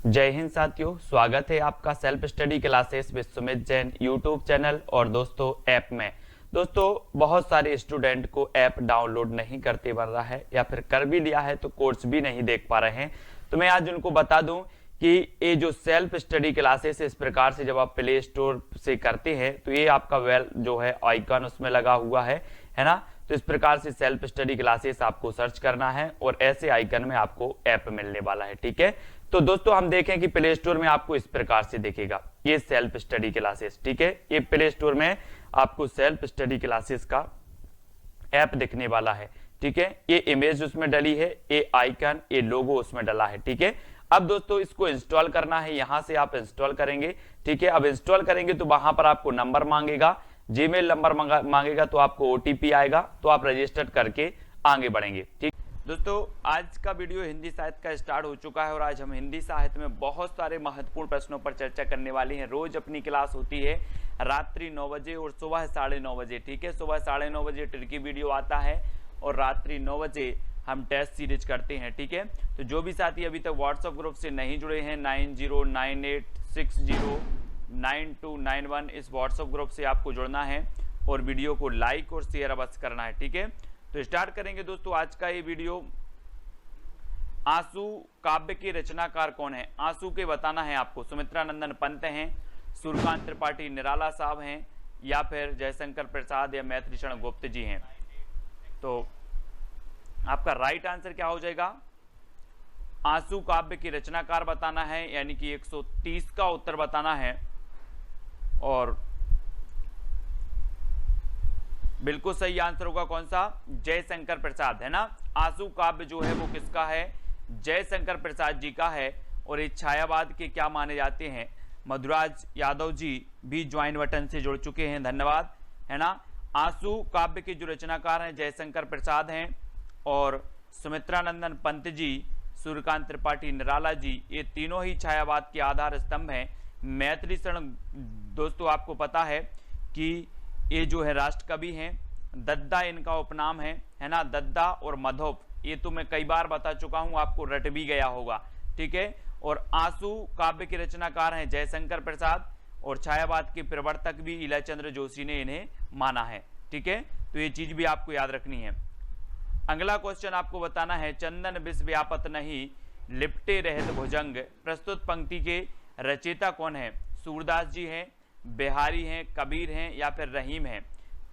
जय हिंद साथियों, स्वागत है आपका self study classes with Sumit Jain YouTube channel और दोस्तों ऐप में। दोस्तों बहुत सारे स्टूडेंट को ऐप डाउनलोड नहीं करते बन रहा है या फिर कर भी लिया है तो कोर्स भी नहीं देख पा रहे हैं। तो मैं आज उनको बता दूं कि ये जो सेल्फ स्टडी क्लासेस इस प्रकार से जब आप प्ले स्टोर से करते हैं तो ये आपका वेल जो है आइकन उसमें लगा हुआ है ना। तो इस प्रकार से सेल्फ स्टडी क्लासेस आपको सर्च करना है और ऐसे आइकन में आपको ऐप मिलने वाला है। ठीक है, तो दोस्तों हम देखें कि प्ले स्टोर में आपको इस प्रकार से दिखेगा ये सेल्फ स्टडी क्लासेस। ठीक है, ये प्ले स्टोर में आपको सेल्फ स्टडी क्लासेस का ऐप दिखने वाला है। ठीक है, ये इमेज उसमें डली है, ये आइकन, ये लोगो उसमें डला है। ठीक है, अब दोस्तों इसको इंस्टॉल करना है, यहां से आप इंस्टॉल करेंगे। ठीक है, अब इंस्टॉल करेंगे तो वहां पर आपको नंबर मांगेगा, जीमेल नंबर मांगेगा, तो आपको ओटीपी आएगा, तो आप रजिस्टर करके आगे बढ़ेंगे। ठीक दोस्तों, आज का वीडियो हिंदी साहित्य का स्टार्ट हो चुका है और आज हम हिंदी साहित्य में बहुत सारे महत्वपूर्ण प्रश्नों पर चर्चा करने वाले हैं। रोज अपनी क्लास होती है रात्रि 9 बजे और सुबह 9:30 बजे। ठीक है, सुबह 9:30 बजे ट्रिकी वीडियो आता है और रात्रि 9 बजे हम टेस्ट सीरीज करते हैं। ठीक है, तो जो भी साथी अभी तक व्हाट्सएप ग्रुप से नहीं जुड़े हैं 9098609291 इस व्हाट्सएप ग्रुप से आपको जुड़ना है और वीडियो को लाइक और शेयर अवश्य करना है। ठीक है, तो स्टार्ट करेंगे दोस्तों आज का ये वीडियो। आंसू काव्य के रचनाकार कौन है? आंसू के बताना है आपको। सुमित्रा नंदन पंत हैं, सूर्यकांत त्रिपाठी निराला साहब हैं, या फिर जयशंकर प्रसाद या मैत्रीशरण गुप्त जी हैं। तो आपका राइट आंसर क्या हो जाएगा? आंसू काव्य की रचनाकार बताना है, यानी कि 130 का उत्तर बताना है। और बिल्कुल सही आंसर होगा कौन सा? जयशंकर प्रसाद, है ना। आंसू काव्य जो है वो किसका है? जयशंकर प्रसाद जी का है। और ये छायावाद के क्या माने जाते हैं? मधुराज यादव जी भी ज्वाइन बटन से जुड़ चुके हैं, धन्यवाद, है ना। आंसू काव्य के जो रचनाकार हैं जयशंकर प्रसाद हैं और सुमित्रानंदन पंत जी, सूर्यकांत त्रिपाठी निराला जी, ये तीनों ही छायावाद के आधार स्तंभ हैं। मैत्रीशरण दोस्तों आपको पता है कि ये जो है राष्ट्र कवि हैं, दद्दा इनका उपनाम है ना। दद्दा और मधोप ये तो मैं कई बार बता चुका हूं, आपको रट भी गया होगा। ठीक है, और आंसू काव्य के रचनाकार हैं जयशंकर प्रसाद और छायावाद के प्रवर्तक भी इलाचंद्र जोशी ने इन्हें माना है। ठीक है, तो ये चीज भी आपको याद रखनी है। अगला क्वेश्चन आपको बताना है, चंदन विष व्यापत नहीं लिपटे रहत भुजंग प्रस्तुत पंक्ति के रचयिता कौन है? सूरदास जी हैं, बिहारी हैं, कबीर हैं या फिर रहीम हैं।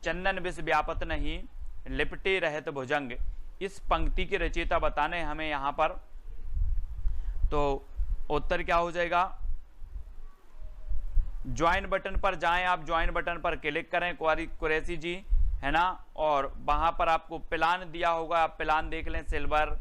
चंदन विष व्यापत नहीं लिपटे रहत भुजंग, इस पंक्ति के रचयिता बताने हमें यहां पर। तो उत्तर क्या हो जाएगा? ज्वाइन बटन पर जाएं, आप ज्वाइन बटन पर क्लिक करें कुरैशी जी, है ना। और वहां पर आपको प्लान दिया होगा, आप प्लान देख लें, सिल्वर,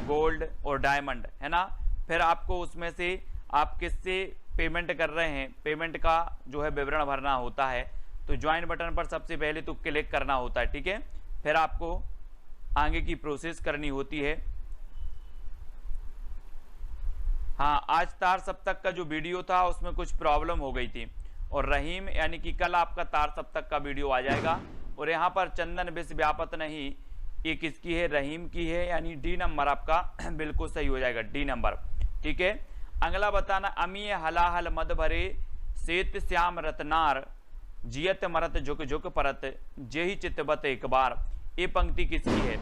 गोल्ड और डायमंड, है ना। फिर आपको उसमें से आप किससे पेमेंट कर रहे हैं, पेमेंट का जो है विवरण भरना होता है। तो ज्वाइन बटन पर सबसे पहले तो क्लिक करना होता है। ठीक है, फिर आपको आगे की प्रोसेस करनी होती है। हाँ, आज तार सप्तक का जो वीडियो था उसमें कुछ प्रॉब्लम हो गई थी और रहीम यानी कि कल आपका तार सप्तक का वीडियो आ जाएगा। और यहाँ पर चंदन विष व्यापत नहीं, ये किसकी है? रहीम की है, यानी डी नंबर आपका बिल्कुल सही हो जाएगा, डी नंबर। ठीक है, अगला बताना, अमीय हलाहल मद भरे सेत श्याम रतनार जियत मरत झुक झुक परत जेहि चितबत एक बार, ये पंक्ति किसकी है?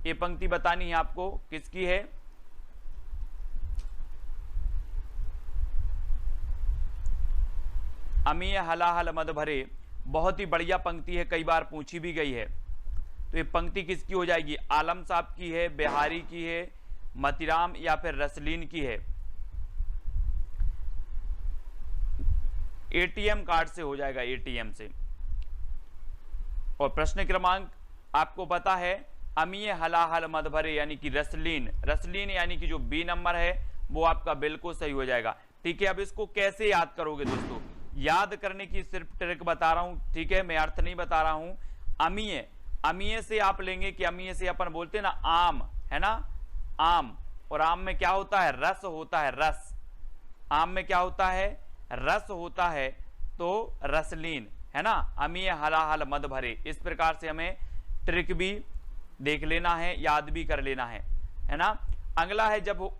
ये पंक्ति बतानी है आपको, किसकी है? अमीय हलाहल मद भरे, बहुत ही बढ़िया पंक्ति है, कई बार पूछी भी गई है। तो ये पंक्ति किसकी हो जाएगी? आलम साहब की है, बिहारी की है, मतीराम या फिर रसलीन की है? एटीएम कार्ड से हो जाएगा, एटीएम से। और प्रश्न क्रमांक आपको पता है, अमीय हलाहल मद भरे यानी कि रसलीन, रसलीन यानी कि जो बी नंबर है वो आपका बिल्कुल सही हो जाएगा। ठीक है, अब इसको कैसे याद करोगे दोस्तों? याद करने की सिर्फ ट्रिक बता रहा हूं, ठीक है, मैं अर्थ नहीं बता रहा हूं। अमीय, अमीय से आप लेंगे कि अमीय से अपन बोलते हैं ना आम, है ना, आम। और आम में क्या होता है? रस होता है, रस। आम में क्या होता है? रस होता है, तो रसलीन, है ना। अमीय हलाहल मद भरे, इस प्रकार से हमें ट्रिक भी देख लेना है, याद भी कर लेना है ना। अगला है, जब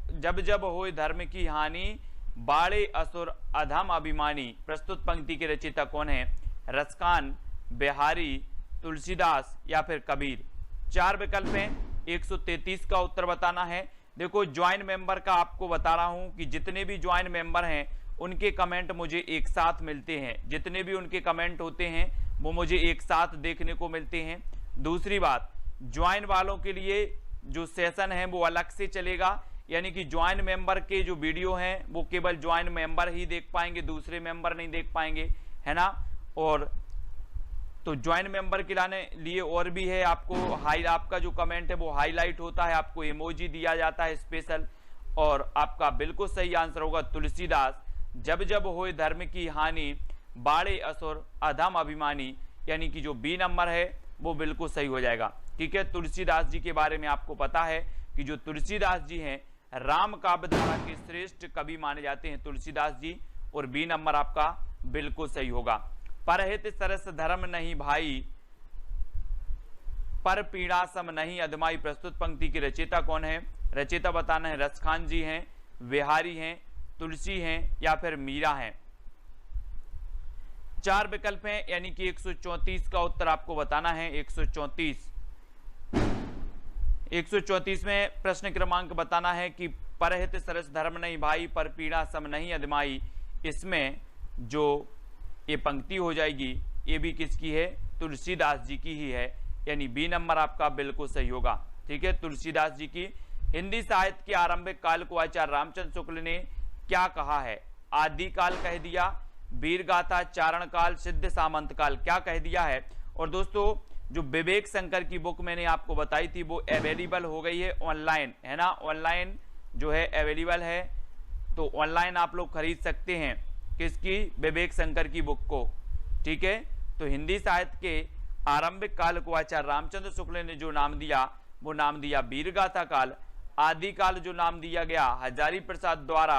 जब होए धर्म की हानि बाड़े असुर अधम अभिमानी प्रस्तुत पंक्ति के रचयिता कौन है? रसखान, बिहारी, तुलसीदास या फिर कबीर। 4 विकल्प हैं, 133 का उत्तर बताना है। देखो ज्वाइन मेंबर का आपको बता रहा हूं कि जितने भी ज्वाइन मेंबर हैं उनके कमेंट मुझे एक साथ मिलते हैं, जितने भी उनके कमेंट होते हैं वो मुझे एक साथ देखने को मिलते हैं। दूसरी बात, ज्वाइन वालों के लिए जो सेशन है वो अलग से चलेगा, यानी कि ज्वाइन मेंबर के जो वीडियो हैं वो केवल ज्वाइन मेंबर ही देख पाएंगे, दूसरे मेंबर नहीं देख पाएंगे, है ना। और तो ज्वाइन मेंबर के लिए और भी है, आपको आपका जो कमेंट है वो हाईलाइट होता है, आपको इमोजी दिया जाता है स्पेशल। और आपका बिल्कुल सही आंसर होगा तुलसीदास, जब जब होए धर्म की हानि बाड़े असुर अधम अभिमानी, यानी कि जो बी नंबर है वो बिल्कुल सही हो जाएगा। ठीक है, तुलसीदास जी के बारे में आपको पता है कि जो तुलसीदास जी हैं राम काव्य धारा के श्रेष्ठ कवि माने जाते हैं तुलसीदास जी, और बी नंबर आपका बिल्कुल सही होगा। परहित सरस धर्म नहीं भाई, पर पीड़ा सम नहीं अधमाई प्रस्तुत पंक्ति की रचयिता कौन है? रचयिता बताना है, रसखान जी हैं, बिहारी हैं, तुलसी हैं या फिर मीरा हैं। 4 विकल्प हैं, यानी कि 134 का उत्तर आपको बताना है। 134 में प्रश्न क्रमांक बताना है कि परहित सरस धर्म नहीं भाई, पर पीड़ा सम नहीं अधमाई, इसमें जो ये पंक्ति हो जाएगी ये भी किसकी है? तुलसीदास जी की ही है, यानी बी नंबर आपका बिल्कुल सही होगा। ठीक है, तुलसीदास जी की। हिंदी साहित्य के आरंभिक काल को आचार्य रामचंद्र शुक्ल ने क्या कहा है? आदिकाल कह दिया, वीरगाथा, चारण काल, सिद्ध सामंत काल, क्या कह दिया है? और दोस्तों जो विवेक शंकर की बुक मैंने आपको बताई थी वो अवेलेबल हो गई है ऑनलाइन, है ना, ऑनलाइन जो है अवेलेबल है, तो ऑनलाइन आप लोग खरीद सकते हैं किसकी? विवेक शंकर की बुक को। ठीक है, तो हिंदी साहित्य के आरंभिक काल को आचार्य रामचंद्र शुक्ल ने जो नाम दिया वो नाम दिया वीरगाथा काल, आदिकाल जो नाम दिया गया हजारी प्रसाद द्वारा,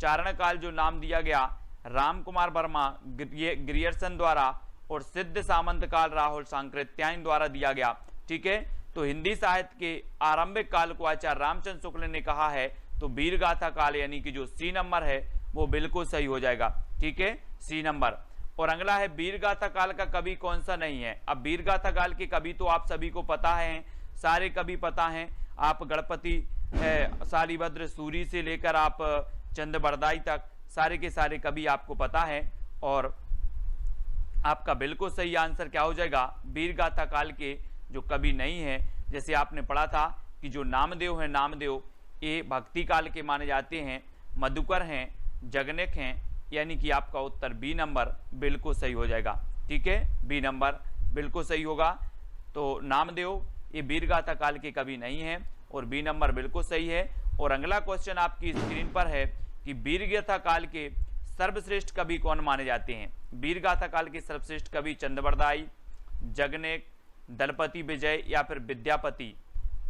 चारण काल जो नाम दिया गया राम कुमार वर्मा ग्रियर्सन द्वारा, और सिद्ध सामंत काल राहुल सांकृत्यायन द्वारा दिया गया। ठीक है, तो हिंदी साहित्य के आरंभिक काल को आचार्य रामचंद्र शुक्ल ने कहा है, तो वीरगाथा काल यानी कि जो सी नंबर है वो बिल्कुल सही हो जाएगा। ठीक है, सी नंबर। और अगला है वीरगाथा काल का कवि कौन सा नहीं है? अब वीरगाथा काल के कवि तो आप सभी को पता है, सारे कवि पता हैं, आप गणपति शालिभद्र सूरी से लेकर आप चंद्रबरदाई तक सारे के सारे कवि आपको पता है। और आपका बिल्कुल सही आंसर क्या हो जाएगा? वीरगाथा काल के जो कवि नहीं है, जैसे आपने पढ़ा था कि जो नामदेव है, नामदेव ये भक्ति काल के माने जाते हैं, मधुकर हैं, जगनेक हैं, यानी कि आपका उत्तर बी नंबर बिल्कुल सही हो जाएगा। ठीक है, बी नंबर बिल्कुल सही होगा। तो नामदेव ये वीरगाथा काल के कवि नहीं है और बी नंबर बिल्कुल सही है। और अगला क्वेश्चन आपकी स्क्रीन पर है कि वीरगाथा काल के सर्वश्रेष्ठ कवि कौन माने जाते हैं? वीरगाथा काल के सर्वश्रेष्ठ कवि चंद्रबरदाई, जगनेक, दलपति विजय या फिर विद्यापति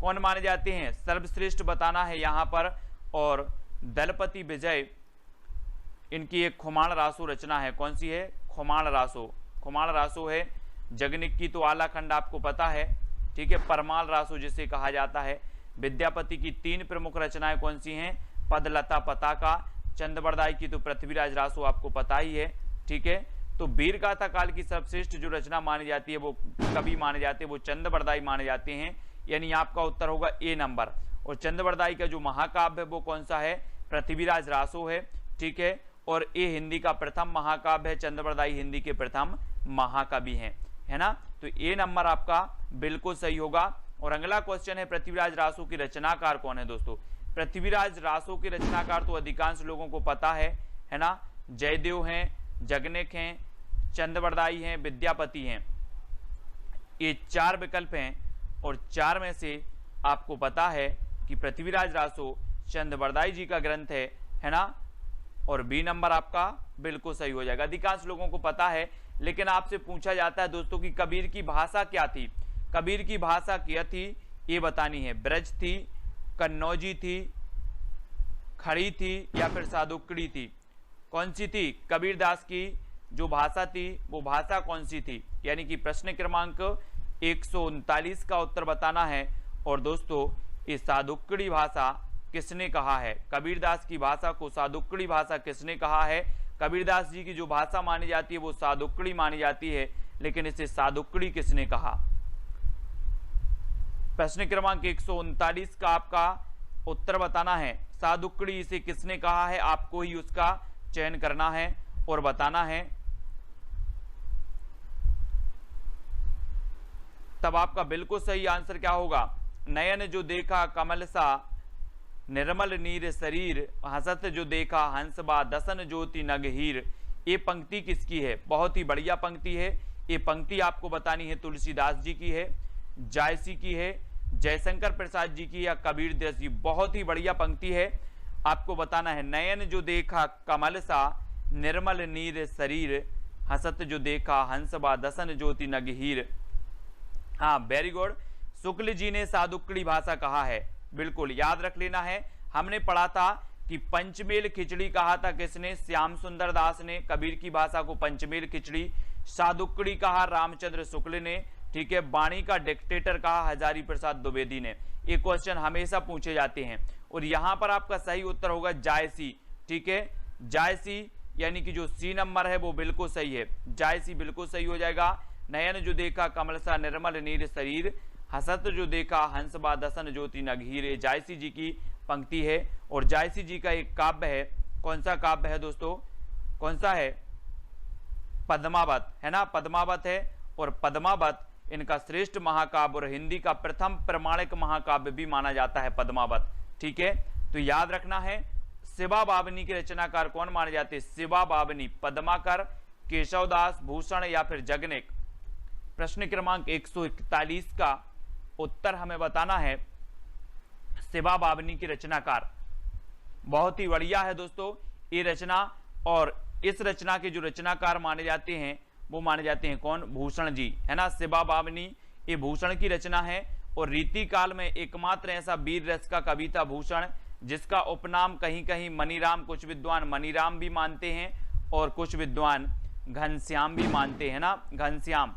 कौन माने जाते हैं? सर्वश्रेष्ठ बताना है यहाँ पर। और दलपति विजय इनकी एक खुमाण रासो रचना है, कौन सी है? खुमाण रासो, खुमाण रासो है। जगनिक की तो आला खंड आपको पता है, ठीक है, परमाल रासो जिसे कहा जाता है। विद्यापति की 3 प्रमुख रचनाएं कौन सी हैं? पदलता पताका। चंद्रबरदाई की तो पृथ्वीराज रासो आपको पता ही है। ठीक है, तो वीरगाथा काल की सर्वश्रेष्ठ जो रचना मानी जाती है, वो कवि माने जाते हैं, वो चंद्रबरदाई माने जाते हैं, यानी आपका उत्तर होगा ए नंबर। और चंद्रबरदाई का जो महाकाव्य है वो कौन सा है? पृथ्वीराज रासो है। ठीक है, और ये हिंदी का प्रथम महाकाव्य है, चंद्रबरदाई हिंदी के प्रथम महाकवि हैं, है ना। तो ए नंबर आपका बिल्कुल सही होगा। और अगला क्वेश्चन है पृथ्वीराज रासो की रचनाकार कौन है? दोस्तों पृथ्वीराज रासो के रचनाकार तो अधिकांश लोगों को पता है ना। जयदेव हैं, जगनेक हैं, चंद्रबरदाई हैं, विद्यापति हैं। ये 4 विकल्प हैं और 4 में से आपको पता है कि पृथ्वीराज रासो चंद्रबरदाई जी का ग्रंथ है ना। और बी नंबर आपका बिल्कुल सही हो जाएगा। अधिकांश लोगों को पता है, लेकिन आपसे पूछा जाता है दोस्तों कि कबीर की भाषा क्या थी? कबीर की भाषा क्या थी ये बतानी है। ब्रज थी, कन्नौजी थी, खड़ी थी या फिर सादुक्कड़ी थी? कौन सी थी? कबीरदास की जो भाषा थी वो भाषा कौन सी थी? यानी कि प्रश्न क्रमांक 139 का उत्तर बताना है। और दोस्तों ये सादुक्कड़ी भाषा किसने कहा है? कबीरदास की भाषा को सादुक्कड़ी भाषा किसने कहा है? कबीरदास जी की जो भाषा मानी जाती है वो सादुक्कड़ी मानी जाती है, लेकिन इसे सादुक्कड़ी किसने कहा? प्रश्न क्रमांक 139 का आपका उत्तर बताना है। सादुक्कड़ी इसे किसने कहा है? आपको ही उसका चयन करना है और बताना है। तब आपका बिल्कुल सही आंसर क्या होगा? नयन जो देखा कमल सा निर्मल नीर शरीर, हसत जो देखा हंस बा दसन ज्योति नग हीर। ये पंक्ति किसकी है? बहुत ही बढ़िया पंक्ति है। ये पंक्ति आपको बतानी है तुलसीदास जी की है, जायसी की है, जयशंकर प्रसाद जी की या कबीरदास जी। बहुत ही बढ़िया पंक्ति है, आपको बताना है। नयन जो देखा कमल सा निर्मल नीर शरीर, हसत जो देखा हंस बा दसन ज्योति नग हीर। हाँ, वेरी गुड। शुक्ल जी ने सादुक्कड़ी भाषा कहा है, बिल्कुल याद रख लेना है। हमने पढ़ा था कि पंचमेल खिचड़ी कहा था किसने? श्याम सुंदर दास ने। कबीर की भाषा को पंचमेल खिचड़ी। सादुक्कड़ी कहा रामचंद्र शुक्ल ने, ठीक है। बाणी का डिक्टेटर कहा हजारी प्रसाद द्विवेदी ने। ये क्वेश्चन हमेशा पूछे जाते हैं और यहां पर आपका सही उत्तर होगा जायसी, ठीक है। जायसी यानी कि जो सी नंबर है वो बिल्कुल सही है, जायसी बिल्कुल सही हो जाएगा। नयन जो देखा कमल सा निर्मल नीर शरीर, हसत जो देखा हंस बा दसन ज्योति नग हीर, जायसी जी की पंक्ति है। और जायसी जी का एक काव्य है, कौन सा काव्य है दोस्तों? कौन सा है? पद्मावत, है ना, पद्मावत है। और पद्मावत इनका श्रेष्ठ महाकाव्य और हिंदी का प्रथम प्रमाणिक महाकाव्य भी माना जाता है पद्मावत, ठीक है। तो याद रखना है। शिवा बावनी के रचनाकार कौन माने जाते हैं? शिवा बावनी, पद्माकर, केशवदास, भूषण या फिर जगनेक। प्रश्न क्रमांक 141 का उत्तर हमें बताना है। शिवा बावनी की रचनाकार, बहुत ही बढ़िया है दोस्तों ये रचना। और इस रचना के जो रचनाकार माने जाते हैं वो माने जाते हैं कौन? भूषण जी, है ना। शिवा बावनी ये भूषण की रचना है। और रीति काल में एकमात्र ऐसा वीर रस का कवि था भूषण, जिसका उपनाम कहीं कहीं मनीराम, कुछ विद्वान मनीराम भी मानते हैं और कुछ विद्वान घनश्याम भी मानते हैं ना, घनश्याम।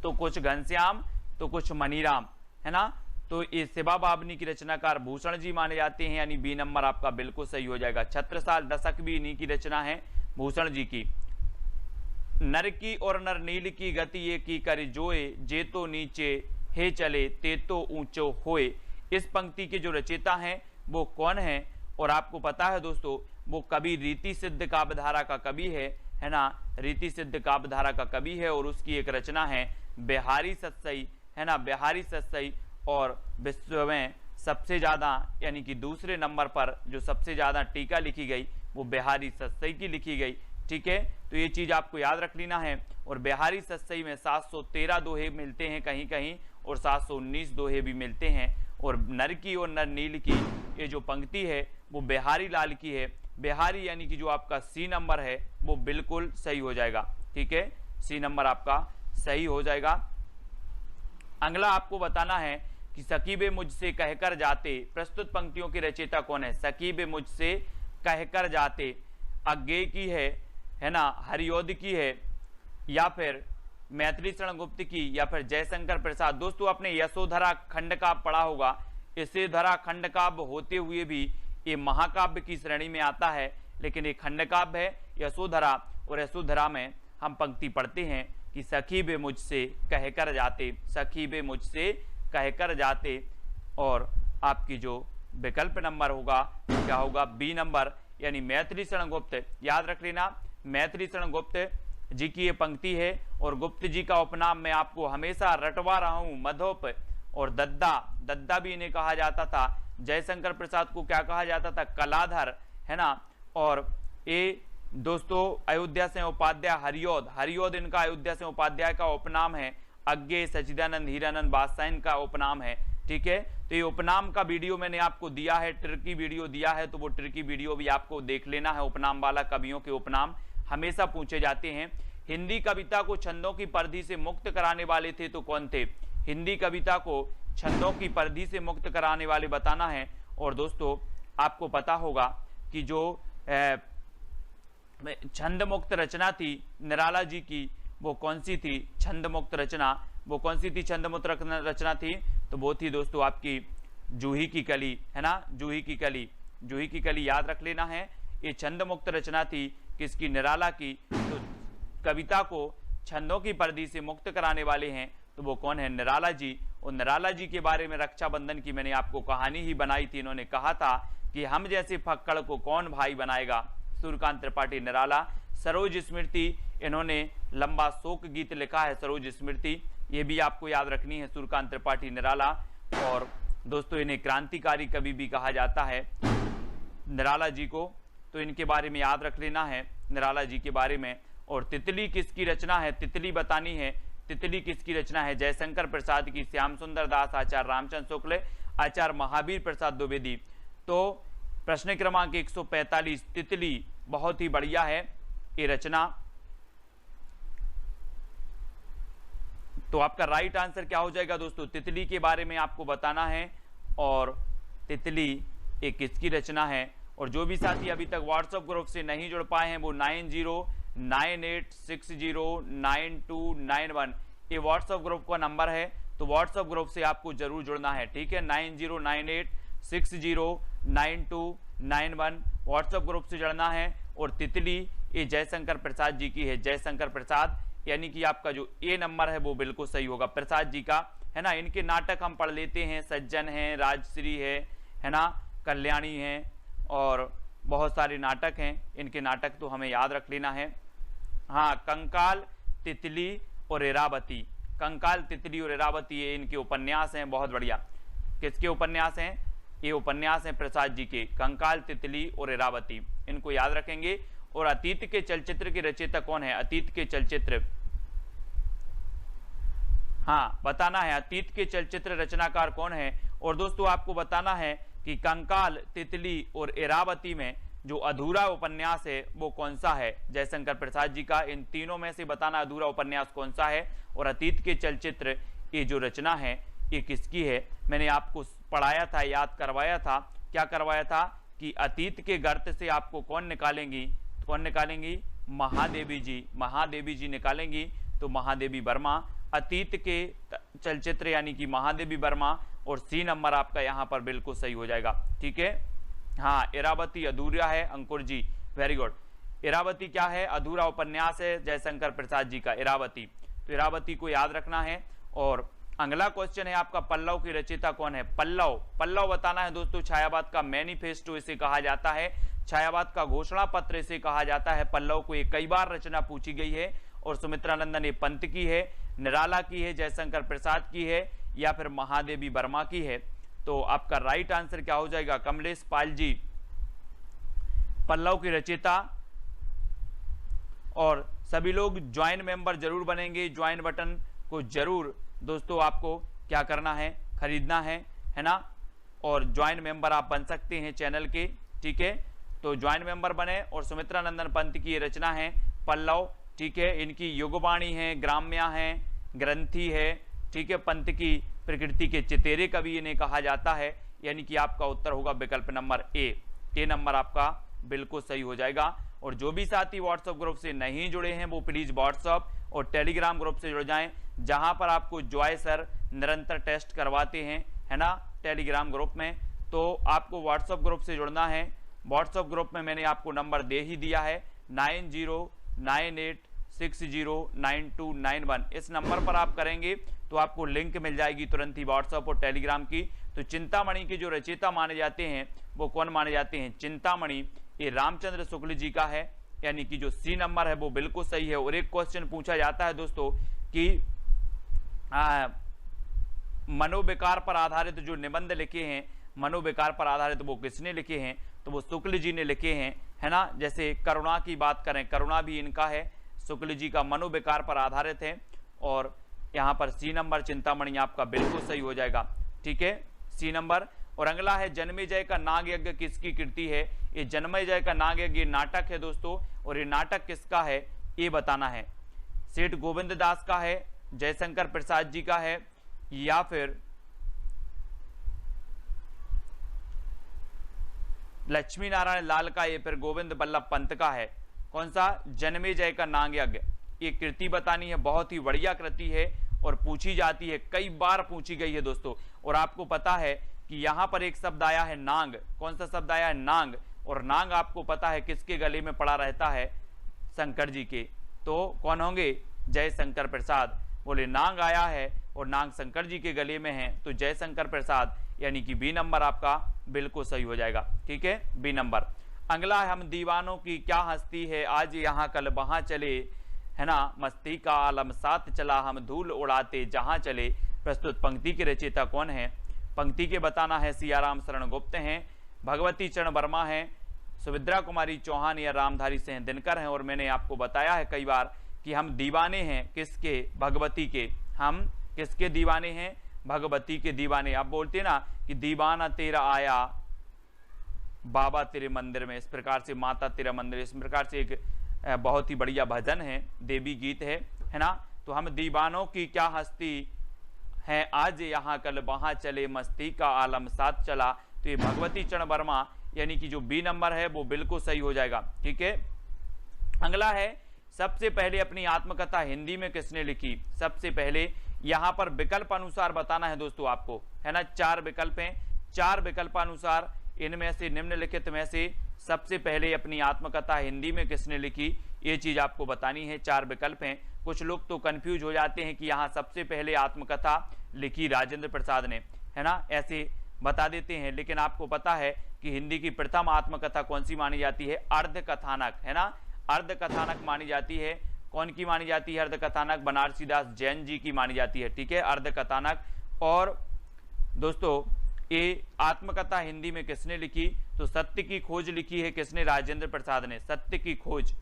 तो कुछ घनश्याम तो कुछ मनीराम, है ना। तो ये शिवा बावनी की रचनाकार भूषण जी माने जाते हैं, यानी बी नंबर आपका बिल्कुल सही हो जाएगा। छत्रसाल दशक भी इन्हीं की रचना है, भूषण जी की। नर की और नर नील की गति ये की कर जोए, जे तो नीचे हे चले ते तो ऊंचो होए। इस पंक्ति के जो रचयिता हैं वो कौन है? और आपको पता है दोस्तों, वो कवि रीति सिद्ध काव्यधारा का कवि है ना, रीति सिद्ध काव्यधारा का कवि है। और उसकी एक रचना है बिहारी सतसई, है ना, बिहारी सतसई। और विश्व में सबसे ज्यादा यानी कि दूसरे नंबर पर जो सबसे ज्यादा टीका लिखी गई वो बिहारी सतसई की लिखी गई, ठीक है। तो ये चीज आपको याद रख लेना है। और बिहारी सतसई में 713 दोहे मिलते हैं कहीं कहीं और 719 दोहे भी मिलते हैं। और नर की और नर नील की ये जो पंक्ति है वो बिहारी लाल की है। बिहारी यानी कि जो आपका सी नंबर है वो बिल्कुल सही हो जाएगा, ठीक है। सी नंबर आपका सही हो जाएगा। अगला आपको बताना है कि सकीबे मुझसे कहकर जाते, प्रस्तुत पंक्तियों के रचयिता कौन है? सकीबे मुझसे कहकर जाते अज्ञेय की है ना, हरियोध की है, या फिर मैथिली शरण गुप्त की, या फिर जयशंकर प्रसाद। दोस्तों आपने यशोधरा खंड काव्य पढ़ा होगा। यशोधरा खंड काव्य होते हुए भी ये महाकाव्य की श्रेणी में आता है, लेकिन ये खंड काव्य है यशोधरा। और यशोधरा में हम पंक्ति पढ़ते हैं कि सखी बे मुझसे कहकर जाते, सखी बे मुझसे कहकर जाते। और आपकी जो विकल्प नंबर होगा क्या होगा? बी नंबर, यानी मैथिली शरण गुप्त। याद रख लेना, मैथिली शरण गुप्त जी की ये पंक्ति है। और गुप्त जी का उपनाम मैं आपको हमेशा रटवा रहा हूं, मधोप और दद्दा, दद्दा भी इन्हें कहा जाता था। जयशंकर प्रसाद को क्या कहा जाता था? कलाधर, है ना। और ये दोस्तों अयोध्या से उपाध्याय हरियोध, हरियोध इनका अयोध्या से उपाध्याय का उपनाम है। अज्ञेय, सचिदानंद, हीरानंद बादशाह इनका उपनाम है, ठीक है। तो ये उपनाम का वीडियो मैंने आपको दिया है, ट्रिकी वीडियो दिया है, तो वो ट्रिकी वीडियो भी आपको देख लेना है। उपनाम वाला, कवियों के उपनाम हमेशा पूछे जाते हैं। हिंदी कविता को छंदों की परिधि से मुक्त कराने वाले थे तो कौन थे? हिंदी कविता को छंदों की परिधि से मुक्त कराने वाले बताना है। और दोस्तों आपको पता होगा कि जो छंद मुक्त रचना थी निराला जी की, वो कौन सी थी? छंद मुक्त रचना वो कौन सी थी? छंद मुक्त रचना थी तो वो थी दोस्तों आपकी जूही की कली, है ना, जूही की कली, जूही की कली याद रख लेना है। ये छंद मुक्त रचना थी किसकी, निराला की। तो कविता को छंदों की पर्दी से मुक्त कराने वाले हैं तो वो कौन है, निराला जी। और निराला जी के बारे में रक्षाबंधन की मैंने आपको कहानी ही बनाई थी। इन्होंने कहा था कि हम जैसे फक्कड़ को कौन भाई बनाएगा, सूर्यकांत त्रिपाठी निराला। सरोज स्मृति, इन्होंने लंबा शोक गीत लिखा है, सरोज स्मृति, ये भी आपको याद रखनी है, सूर्यकांत त्रिपाठी निराला। और दोस्तों इन्हें क्रांतिकारी कवि भी कहा जाता है निराला जी को, तो इनके बारे में याद रख लेना है निराला जी के बारे में। और तितली किसकी रचना है, तितली बतानी है, तितली किसकी रचना है, जयशंकर प्रसाद की, श्याम सुंदर दास, आचार्य रामचंद्र शुक्ल, आचार्य महावीर प्रसाद द्विवेदी। तो प्रश्न क्रमांक 145 तितली, बहुत ही बढ़िया है ये रचना। तो आपका राइट आंसर क्या हो जाएगा दोस्तों, तितली के बारे में आपको बताना है। और तितली एक किसकी रचना है। और जो भी साथी अभी तक व्हाट्सएप ग्रुप से नहीं जुड़ पाए हैं वो 9098609291 ये व्हाट्सएप ग्रुप का नंबर है, तो व्हाट्सएप ग्रुप से आपको जरूर जुड़ना है, ठीक है। 9098609291 व्हाट्सएप ग्रुप से जुड़ना है। और तितली ये जयशंकर प्रसाद जी की है, जयशंकर प्रसाद, यानी कि आपका जो ए नंबर है वो बिल्कुल सही होगा, प्रसाद जी का, है ना। इनके नाटक हम पढ़ लेते हैं, सज्जन है, राजश्री है ना, कल्याणी है, और बहुत सारे नाटक हैं इनके, नाटक तो हमें याद रख लेना है। हाँ, कंकाल, तितली और इरावती, कंकाल, तितली और इरावती ये इनके उपन्यास हैं, बहुत बढ़िया। किसके उपन्यास हैं, ये उपन्यास हैं प्रसाद जी के, कंकाल, तितली और इरावती, इनको याद रखेंगे। और अतीत के चलचित्र के रचयिता कौन है, अतीत के चलचित्र, हाँ बताना है, अतीत के चलचित्र रचनाकार कौन है। और दोस्तों आपको बताना है कि कंकाल, तितली और इरावती में जो अधूरा उपन्यास है वो कौन सा है, जयशंकर प्रसाद जी का। इन तीनों में से बताना अधूरा उपन्यास कौन सा है। और अतीत के चलचित्र ये जो रचना है ये किसकी है, मैंने आपको पढ़ाया था, याद करवाया था, क्या करवाया था कि अतीत के गर्त से आपको कौन निकालेंगी, कौन निकालेंगी, महादेवी जी, महादेवी जी निकालेंगी। तो महादेवी वर्मा, अतीत के चलचित्र यानी कि महादेवी वर्मा। और सी नंबर आपका यहाँ पर बिल्कुल सही हो जाएगा, ठीक है। हाँ, इरावती अधूरा है, अंकुर जी, वेरी गुड। इरावती क्या है, अधूरा उपन्यास है जयशंकर प्रसाद जी का, इरावती। तो इरावती को याद रखना है। और अगला क्वेश्चन है आपका, पल्लव की रचयिता कौन है, पल्लव, पल्लव बताना है दोस्तों। छायावाद का मैनिफेस्टो इसे कहा जाता है, छायावाद का घोषणा पत्र इसे कहा जाता है। पल्लव को एक कई बार रचना पूछी गई है। और सुमित्रा नंदन ये पंत की है, निराला की है, जयशंकर प्रसाद की है, या फिर महादेवी वर्मा की है। तो आपका राइट आंसर क्या हो जाएगा, कमलेश पाल जी, पल्लव की रचयिता। और सभी लोग ज्वाइन मेंबर जरूर बनेंगे, ज्वाइन बटन को जरूर दोस्तों आपको क्या करना है, खरीदना है ना। और ज्वाइन मेंबर आप बन सकते हैं चैनल के, ठीक है। तो ज्वाइन मेंबर बने। और सुमित्रा नंदन पंत की ये रचना है पल्लव, ठीक है। इनकी युगवाणी है, ग्राम्या है, ग्रंथि है, ठीक है। पंत की प्रकृति के चितेरे कवि इन्हें कहा जाता है, यानी कि आपका उत्तर होगा विकल्प नंबर ए नंबर आपका बिल्कुल सही हो जाएगा। और जो भी साथी व्हाट्सएप ग्रुप से नहीं जुड़े हैं वो प्लीज व्हाट्सएप और टेलीग्राम ग्रुप से जुड़ जाएं, जहां पर आपको जॉय सर निरंतर टेस्ट करवाते हैं, है ना, टेलीग्राम ग्रुप में। तो आपको व्हाट्सएप ग्रुप से जुड़ना है। व्हाट्सएप ग्रुप में मैंने आपको नंबर दे ही दिया है, 9098609291। इस नंबर पर आप करेंगे तो आपको लिंक मिल जाएगी तुरंत ही व्हाट्सएप और टेलीग्राम की। तो चिंतामणि के जो रचयिता माने जाते हैं वो कौन माने जाते हैं, चिंतामणि ये रामचंद्र शुक्ल जी का है, यानी कि जो सी नंबर है वो बिल्कुल सही है। और एक क्वेश्चन पूछा जाता है दोस्तों कि मनोविकार पर आधारित जो निबंध लिखे हैं, मनोविकार पर आधारित वो किसने लिखे हैं, तो वो शुक्ल जी ने लिखे हैं, है ना। जैसे करुणा की बात करें, करुणा भी इनका है, शुक्ल जी का, मनोविकार पर आधारित है। और यहाँ पर सी नंबर चिंतामणि आपका बिल्कुल सही हो जाएगा, ठीक है, सी नंबर। और अगला है जन्मेजय का नाग यज्ञ किसकी कृति है। ये जन्मेजय का नाग यज्ञ नाटक है दोस्तों। और ये नाटक किसका है ये बताना है, सेठ गोविंद दास का है, जयशंकर प्रसाद जी का है, या फिर लक्ष्मी नारायण लाल का, या फिर गोविंद बल्लभ पंत का है। कौन सा, जन्मेजय का नाग यज्ञ। ये कृति बतानी है, बहुत ही बढ़िया कृति है और पूछी जाती है, कई बार पूछी गई है दोस्तों। और आपको पता है कि यहां पर एक शब्द आया है नांग। कौन सा शब्द आया है? नांग। और नांग आपको पता है किसके गले में पड़ा रहता है? शंकर जी के। तो कौन होंगे? जयशंकर प्रसाद। बोले नांग आया है और नांग शंकर जी के गले में है, तो जयशंकर प्रसाद, यानी कि बी नंबर आपका बिल्कुल सही हो जाएगा। ठीक है, बी नंबर। अगला है, हम दीवानों की क्या हस्ती है, आज यहाँ कल वहां चले, है ना, मस्ती का आलम साथ चला, हम धूल उड़ाते जहां चले। प्रस्तुत पंक्ति के रचयिता कौन है? पंक्ति के बताना है। सियाराम शरण गुप्त हैं, भगवती चरण वर्मा हैं, सुभद्रा कुमारी चौहान या रामधारी सिंह दिनकर हैं। और मैंने आपको बताया है कई बार कि हम दीवाने हैं किसके? भगवती के। हम किसके दीवाने हैं? भगवती के दीवाने। आप बोलते ना कि दीवाना तेरा आया बाबा तेरे मंदिर में, इस प्रकार से माता तेरा मंदिर, इस प्रकार से एक बहुत ही बढ़िया भजन है, देवी गीत है ना। तो हम दीवानों की क्या हस्ती है, आज यहाँ कल वहां चले, मस्ती का आलम साथ चला। तो ये भगवती चरण वर्मा, यानी कि जो बी नंबर है वो बिल्कुल सही हो जाएगा। ठीक है, अगला है, सबसे पहले अपनी आत्मकथा हिंदी में किसने लिखी? सबसे पहले यहां पर विकल्प अनुसार बताना है दोस्तों आपको, है ना। 4 विकल्प हैं, 4 विकल्पानुसार इनमें से निम्नलिखित में से सबसे पहले अपनी आत्मकथा हिंदी में किसने लिखी, ये चीज आपको बतानी है। 4 विकल्प हैं। कुछ लोग तो कंफ्यूज हो जाते हैं कि यहाँ सबसे पहले आत्मकथा लिखी राजेंद्र प्रसाद ने, है ना, ऐसे बता देते हैं। लेकिन आपको पता है कि हिंदी की प्रथम आत्मकथा कौन सी मानी जाती है? अर्ध कथानक, है ना, अर्ध कथानक मानी जाती है। कौन की मानी जाती है अर्ध कथानक? बनारसी दास जैन जी की मानी जाती है। ठीक है, अर्ध कथानक। और दोस्तों ये आत्मकथा हिंदी में किसने लिखी? तो सत्य की खोज लिखी है किसने? राजेंद्र प्रसाद ने। सत्य की खोज,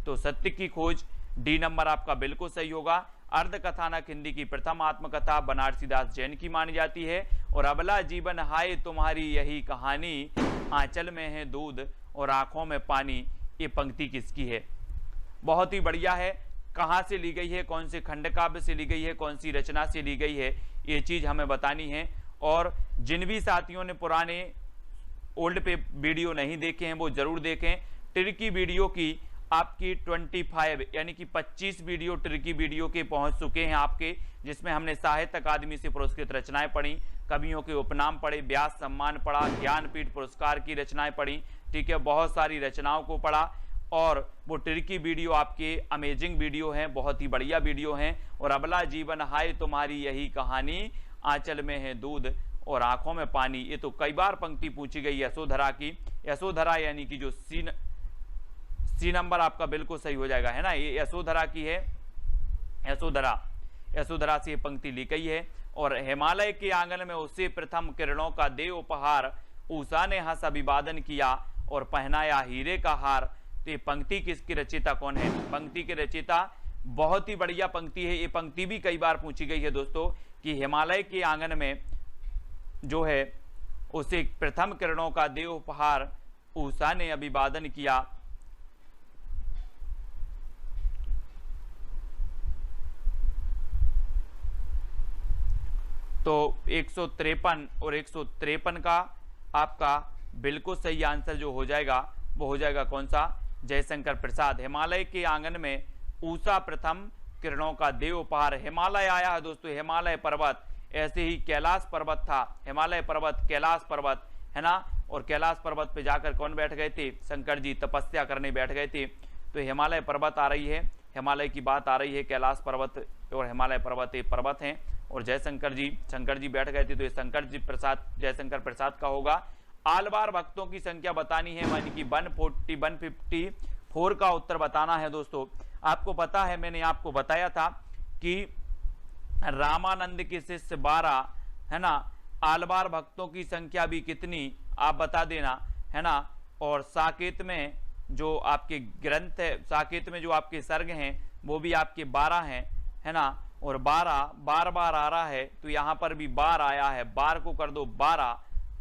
तो सत्य की खोज डी नंबर आपका बिल्कुल सही होगा। अर्ध कथानक हिंदी की प्रथम आत्मकथा बनारसी दास जैन की मानी जाती है। और अबला जीवन हाय तुम्हारी यही कहानी, आंचल में है दूध और आंखों में पानी, ये पंक्ति किसकी है? बहुत ही बढ़िया है। कहां से ली गई है, कौन से खंड काव्य से ली गई है, कौन सी रचना से ली गई है, ये चीज हमें बतानी है। और जिन भी साथियों ने पुराने ओल्ड पे वीडियो नहीं देखे हैं वो जरूर देखें। ट्रिकी वीडियो की आपकी 25 यानी कि 25 वीडियो ट्रिकी वीडियो के पहुंच चुके हैं आपके, जिसमें हमने साहित्य अकादमी से पुरस्कृत रचनाएं पढ़ी, कवियों के उपनाम पढ़े, व्यास सम्मान पढ़ा, ज्ञानपीठ पुरस्कार की रचनाएं पढ़ी। ठीक है, बहुत सारी रचनाओं को पढ़ा। और वो ट्रिकी वीडियो आपके अमेजिंग वीडियो हैं, बहुत ही बढ़िया वीडियो हैं। और अबला जीवन हाय तुम्हारी यही कहानी, आंचल में है दूध और आंखों में पानी, ये तो कई बार पंक्ति पूछी गई यशोधरा की। यशोधरा यानी कि जो सी नंबर आपका बिल्कुल सही हो जाएगा, है ना, ये यशोधरा की है। यशोधरा से ये पंक्ति ली गई है। और हिमालय के आंगन में उसे प्रथम किरणों का दे उपहार, उषा ने हंस अभिवादन किया और पहनाया हीरे का हार। तो ये पंक्ति किसकी रचयिता कौन है? पंक्ति के रचयिता, बहुत ही बढ़िया पंक्ति है। ये पंक्ति भी कई बार पूछी गई है दोस्तों कि हिमालय के आंगन में जो है उसे प्रथम किरणों का दे उपहार, उषा ने अभिवादन किया। तो 153 और 153 का आपका बिल्कुल सही आंसर जो हो जाएगा वो हो जाएगा कौन सा? जयशंकर प्रसाद। हिमालय के आंगन में उषा प्रथम किरणों का दे उपहार। हिमालय आया है दोस्तों, हिमालय पर्वत, ऐसे ही कैलाश पर्वत था, हिमालय पर्वत, कैलाश पर्वत, है ना। और कैलाश पर्वत पे जाकर कौन बैठ गए थे? शंकर जी तपस्या करने बैठ गए थे। तो हिमालय पर्वत आ रही है, हिमालय की बात आ रही है, कैलाश पर्वत और हिमालय पर्वत ये पर्वत हैं। और शंकर जी बैठ गए थे, तो ये शंकर जी प्रसाद, जयशंकर प्रसाद का होगा। आलवार भक्तों की संख्या बतानी है, यानी कि 154 का उत्तर बताना है दोस्तों। आपको पता है, मैंने आपको बताया था कि रामानंद के शिष्य 12, है ना। आलवार भक्तों की संख्या भी कितनी आप बता देना, है ना। और साकेत में जो आपके ग्रंथ है, साकेत में जो आपके सर्ग हैं वो भी आपके 12 हैं, है ना। और 12 बार आ रहा है, तो यहां पर भी 12 आया है, 12 को कर दो 12,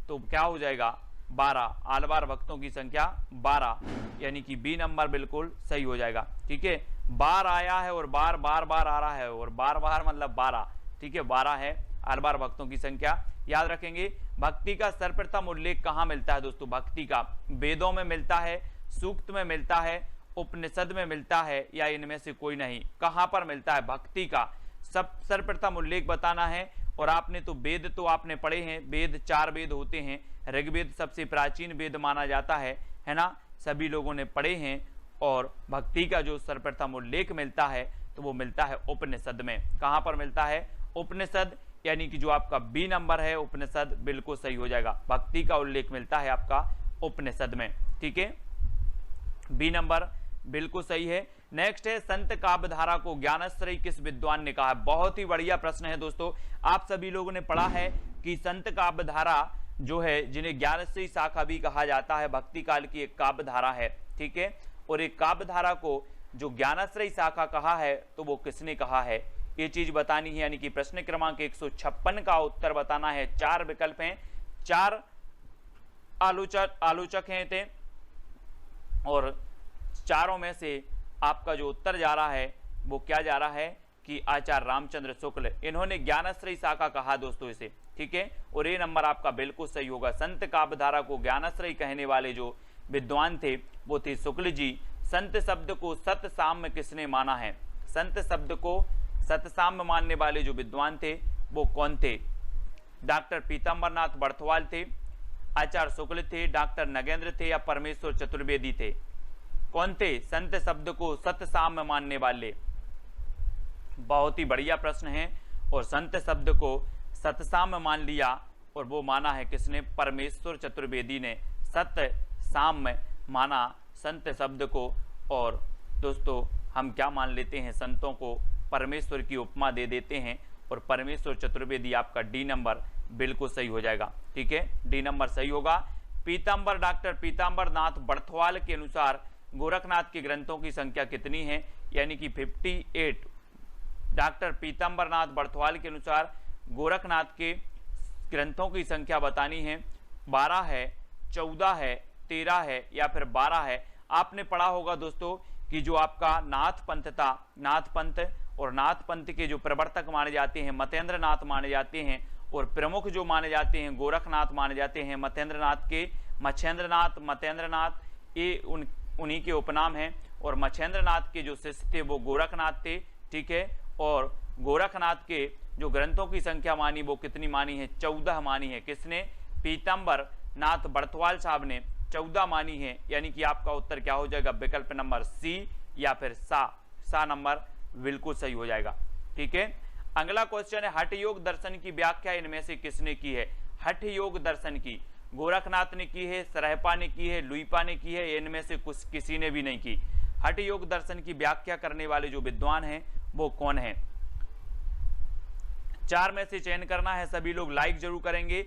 तो क्या हो जाएगा? 12। आलवार भक्तों की संख्या 12, यानी कि बी नंबर बिल्कुल सही हो जाएगा। ठीक है, बार आया है और बार आ रहा है, और बार मतलब 12। ठीक है, 12 है आलवार भक्तों की संख्या। याद रखेंगे, भक्ति का सर्वप्रथम उल्लेख कहां मिलता है दोस्तों? भक्ति का वेदों में मिलता है, सूक्त में मिलता है, उपनिषद में मिलता है, या इनमें से कोई नहीं? कहां पर मिलता है भक्ति का सर्वप्रथम उल्लेख बताना है? और आपने तो वेद तो आपने पढ़े हैं, वेद 4 वेद होते हैं, ऋग्वेद सबसे प्राचीन वेद माना जाता है ना, सभी लोगों ने पढ़े हैं। और भक्ति का जो सर्वप्रथम उल्लेख मिलता है तो वो मिलता है उपनिषद में। कहाँ पर मिलता है? उपनिषद, यानी कि जो आपका बी नंबर है उपनिषद बिल्कुल सही हो जाएगा। भक्ति का उल्लेख मिलता है आपका उपनिषद में, ठीक है, बी नंबर बिल्कुल सही है। नेक्स्ट है संत काव्यधारा को ज्ञानाश्रयी किस विद्वान ने कहा? बहुत ही बढ़िया प्रश्न है दोस्तों। आप सभी लोगों ने पढ़ा है कि संत काव्यधारा जो है, जिन्हें ज्ञानाश्रयी शाखा भी कहा जाता है, भक्ति काल की एक काव्यधारा है, ठीक है। और एक काव्यधारा को जो ज्ञानाश्रयी शाखा कहा है तो वो किसने कहा है, ये चीज बतानी है। यानी कि प्रश्न क्रमांक 156 का उत्तर बताना है। 4 विकल्प हैं, 4 आलोचक हैं थे, और चारों में से आपका जो उत्तर जा रहा है वो क्या जा रहा है कि आचार्य रामचंद्र शुक्ल, इन्होंने ज्ञानाश्रयी शाखा कहा दोस्तों इसे, ठीक है। और ये नंबर आपका बिल्कुल सही होगा। संत काव्यधारा को ज्ञानाश्रयी कहने वाले जो विद्वान थे वो थे शुक्ल जी। संत शब्द को सतसाम्य किसने माना है? संत शब्द को सतसाम्य मानने वाले जो विद्वान थे वो कौन थे? डॉक्टर पीताम्बरनाथ बर्थवाल थे, आचार्य शुक्ल थे, डॉक्टर नगेंद्र थे, या परमेश्वर चतुर्वेदी थे? कौन थे संत शब्द को सतसाम्य मानने वाले? बहुत ही बढ़िया प्रश्न है। और संत शब्द को सतसाम्य मान लिया, और वो माना है किसने? परमेश्वर चतुर्वेदी ने सतसाम्य माना संत शब्द को। और दोस्तों हम क्या मान लेते हैं? संतों को परमेश्वर की उपमा दे देते हैं, और परमेश्वर चतुर्वेदी आपका डी नंबर बिल्कुल सही हो जाएगा, ठीक है, डी नंबर सही होगा। पीताम्बर, डॉक्टर पीताम्बरनाथ बर्थवाल के अनुसार गोरखनाथ के ग्रंथों की संख्या कितनी है? यानी कि 58। डॉक्टर पीताम्बरनाथ बर्थवाल के अनुसार गोरखनाथ के ग्रंथों की संख्या बतानी है। 12 है, 14 है, 13 है, या फिर 12 है। आपने पढ़ा होगा दोस्तों कि जो आपका नाथ पंथ था, नाथ पंथ, और नाथ पंथ के जो प्रवर्तक माने जाते हैं मतेंद्र नाथ माने जाते हैं, और प्रमुख जो माने जाते हैं गोरखनाथ माने जाते हैं मतेंद्र नाथ के। मच्छेंद्र नाथ, मतेंद्र नाथ, ये उन्हीं के उपनाम हैं। और मच्छेंद्र नाथ के जो शिष्य थे वो गोरखनाथ थे, ठीक है। और गोरखनाथ के जो ग्रंथों की संख्या मानी वो कितनी मानी है? 14 मानी है। किसने? पीताम्बर नाथ बर्थवाल साहब ने 14 मानी है। यानी कि आपका उत्तर क्या हो जाएगा? विकल्प नंबर सी या फिर सा नंबर बिल्कुल सही हो जाएगा, ठीक है। अगला क्वेश्चन है हठ योग दर्शन की व्याख्या इनमें से किसने की है? हठ योग दर्शन की गोरखनाथ ने की है, सरहपा ने की है, लुईपा ने की है, इनमें से कुछ किसी ने भी नहीं की। हठ योग दर्शन की व्याख्या करने वाले जो विद्वान हैं वो कौन है? 4 में से चयन करना है। सभी लोग लाइक जरूर करेंगे।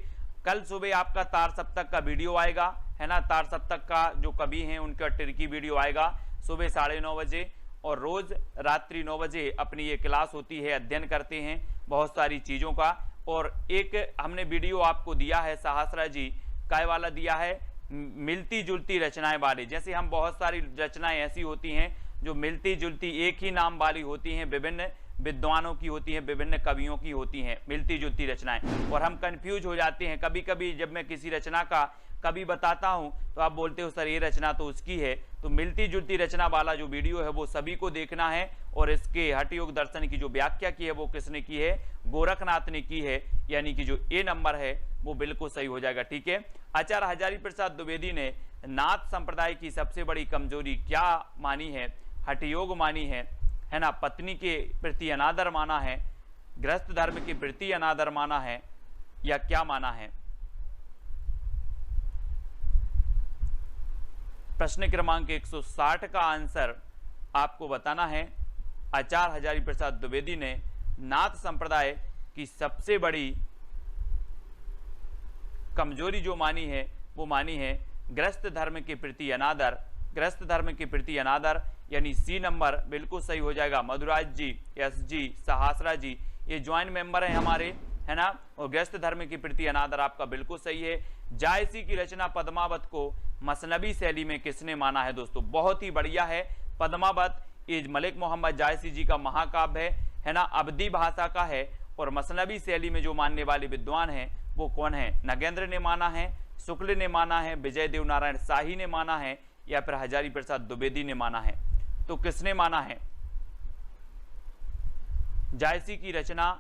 कल सुबह आपका तार सप्तक का वीडियो आएगा, है ना। तार सप्तक का जो कवि हैं उनका टिरकी वीडियो आएगा सुबह 9:30 बजे, और रोज रात्रि 9 बजे अपनी ये क्लास होती है, अध्ययन करते हैं बहुत सारी चीजों का। और एक हमने वीडियो आपको दिया है सहस्रा जी काय वाला दिया है, मिलती जुलती रचनाएं वाले। जैसे हम बहुत सारी रचनाएं ऐसी होती हैं जो मिलती जुलती एक ही नाम वाली होती हैं, विभिन्न विद्वानों की होती हैं, विभिन्न कवियों की होती हैं मिलती जुलती रचनाएं, और हम कंफ्यूज हो जाते हैं। कभी कभी जब मैं किसी रचना का कभी बताता हूं तो आप बोलते हो सर ये रचना तो उसकी है। तो मिलती जुलती रचना वाला जो वीडियो है वो सभी को देखना है। और इसके हठ योग दर्शन की जो व्याख्या की है वो किसने की है? गोरखनाथ ने की है। यानी कि जो ए नंबर है वो बिल्कुल सही हो जाएगा, ठीक है। आचार्य हजारी प्रसाद द्विवेदी ने नाथ संप्रदाय की सबसे बड़ी कमजोरी क्या मानी है? हठ योग मानी है ना। पत्नी के प्रति अनादर माना है, गृहस्थ धर्म के प्रति अनादर माना है, या क्या माना है? प्रश्न क्रमांक 160 का आंसर आपको बताना है। आचार्य हजारी प्रसाद द्विवेदी ने नाथ संप्रदाय की सबसे बड़ी कमजोरी जो मानी है वो मानी है गृहस्थ धर्म के प्रति अनादर। गृहस्थ धर्म के प्रति अनादर, यानी सी नंबर बिल्कुल सही हो जाएगा। मधुराज जी, एस जी, सहस्रा जी ये ज्वाइंट मेंबर हैं हमारे, है ना। और गृहस्थ धर्म के प्रति अनादर आपका बिल्कुल सही है। जायसी की रचना पद्मावत को मसनबी शैली में किसने माना है? दोस्तों बहुत ही बढ़िया है। पद्मावत ये मलिक मोहम्मद जायसी जी का महाकाव्य है ना, अवधी भाषा का है। और मसनबी शैली में जो मानने वाले विद्वान हैं वो कौन है? नगेंद्र ने माना है, शुक्ल ने माना है, विजय देव नारायण शाही ने माना है, या फिर हजारी प्रसाद द्विवेदी ने माना है? तो किसने माना है? जायसी की रचना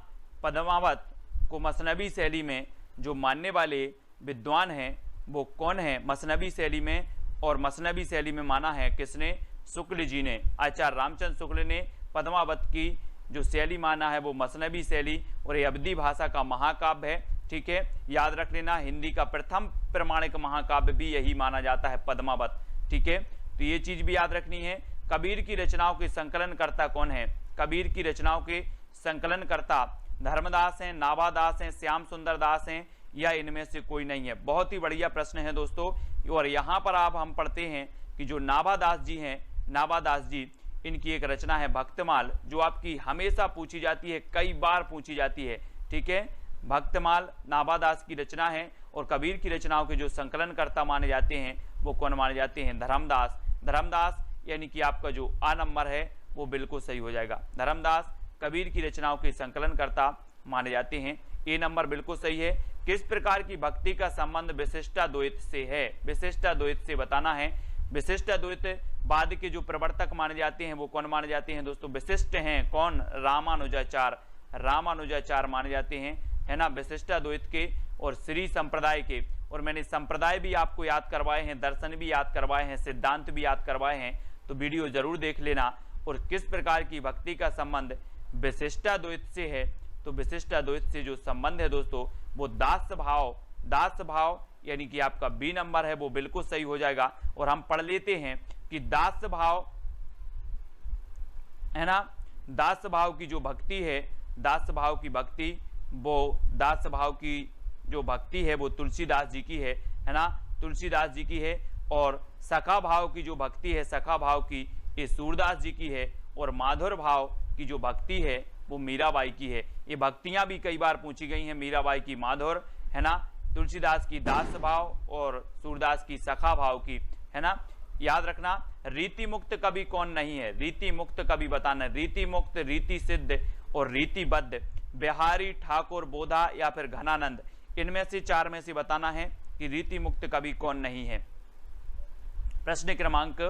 पद्मावत को मसनवी शैली में जो मानने वाले विद्वान हैं वो कौन है? मसनवी शैली में, और मसनवी शैली में माना है किसने? शुक्ल जी ने। आचार्य रामचंद्र शुक्ल ने पद्मावत की जो शैली माना है वो मसनवी शैली, और ये अवधी भाषा का महाकाव्य है। ठीक है, याद रख लेना, हिंदी का प्रथम प्रमाणिक महाकाव्य भी यही माना जाता है, पद्मावत। ठीक है, तो ये चीज भी याद रखनी है। कबीर की रचनाओं के संकलनकर्ता कौन है? कबीर की रचनाओं के संकलनकर्ता धर्मदास हैं, नाभादास हैं, श्याम सुंदर दास हैं, या इनमें से कोई नहीं है? बहुत ही बढ़िया प्रश्न है दोस्तों। और यहाँ पर आप हम पढ़ते हैं कि जो नाभादास जी हैं, नाभादास जी, इनकी एक रचना है भक्तमाल, जो आपकी हमेशा पूछी जाती है, कई बार पूछी जाती है। ठीक है, भक्तमाल नाभादास की रचना है। और कबीर की रचनाओं के जो संकलनकर्ता माने जाते हैं वो कौन माने जाते हैं? धर्मदास। धर्मदास यानी कि आपका जो आ नंबर है वो बिल्कुल सही हो जाएगा। धर्मदास कबीर की रचनाओं के संकलनकर्ता माने जाते हैं। ए नंबर बिल्कुल सही है। किस प्रकार की भक्ति का संबंध विशिष्टाद्वैत से है? विशिष्टाद्वैत से बताना है। विशिष्टाद्वैत बाद के जो प्रवर्तक माने जाते हैं वो कौन माने जाते हैं दोस्तों? विशिष्ट हैं कौन? रामानुजाचार्य। रामानुजाचार्य माने जाते हैं, है ना, विशिष्टाद्वैत के और श्री संप्रदाय के। और मैंने संप्रदाय भी आपको याद करवाए हैं, दर्शन भी याद करवाए हैं, सिद्धांत भी याद करवाए हैं, तो वीडियो जरूर देख लेना। और किस प्रकार की भक्ति का संबंध विशिष्टाद्वैत से है? तो विशिष्टाद्वैत से जो संबंध है दोस्तों वो दास भाव, दास भाव यानी कि आपका बी नंबर है वो बिल्कुल सही हो जाएगा। और हम पढ़ लेते हैं कि दास भाव, है ना, दास भाव की जो भक्ति है, दास भाव की भक्ति, वो दास भाव की जो भक्ति है वो तुलसीदास जी की है ना, तुलसीदास जी की है। और सखा भाव की जो भक्ति है, सखा भाव की, ये सूरदास जी की है। और माधुर भाव की जो भक्ति है वो मीराबाई की है। ये भक्तियां भी कई बार पूछी गई हैं, मीराबाई की माधुर, है ना, तुलसीदास की दास भाव और सूरदास की सखा भाव की, है ना। याद रखना, रीति मुक्त कवि कौन नहीं है? रीति मुक्त कवि बताना। रीति मुक्त, रीति सिद्ध और रीतिबद्ध, बिहारी, ठाकुर, बोधा या फिर घनानंद, इनमें से चार में से बताना है कि रीति मुक्त कवि कौन नहीं है। प्रश्न क्रमांक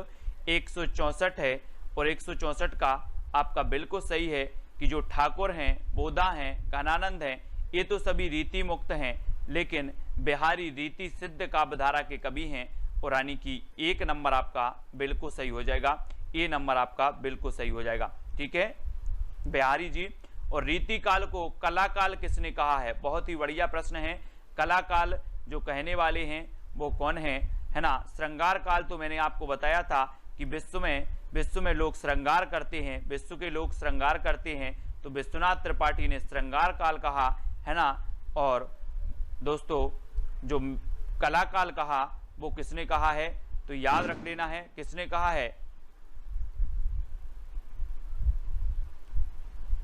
164 है और 164 का आपका बिल्कुल सही है कि जो ठाकुर हैं, बोधा हैं, घनानंद हैं, ये तो सभी रीति मुक्त हैं, लेकिन बिहारी रीति सिद्ध काव्यधारा के कवि हैं। और यानी कि एक नंबर आपका बिल्कुल सही हो जाएगा, ए नंबर आपका बिल्कुल सही हो जाएगा। ठीक है, बिहारी जी। और रीति काल को कलाकाल किसने कहा है? बहुत ही बढ़िया प्रश्न है। कलाकाल जो कहने वाले हैं वो कौन है? है ना, श्रृंगार काल तो मैंने आपको बताया था कि विश्व में लोग श्रृंगार करते हैं, विश्व के लोग श्रृंगार करते हैं, तो विश्वनाथ त्रिपाठी ने श्रृंगार काल कहा, है ना। और दोस्तों जो कलाकाल कहा वो किसने कहा है? तो याद रख लेना है किसने कहा है,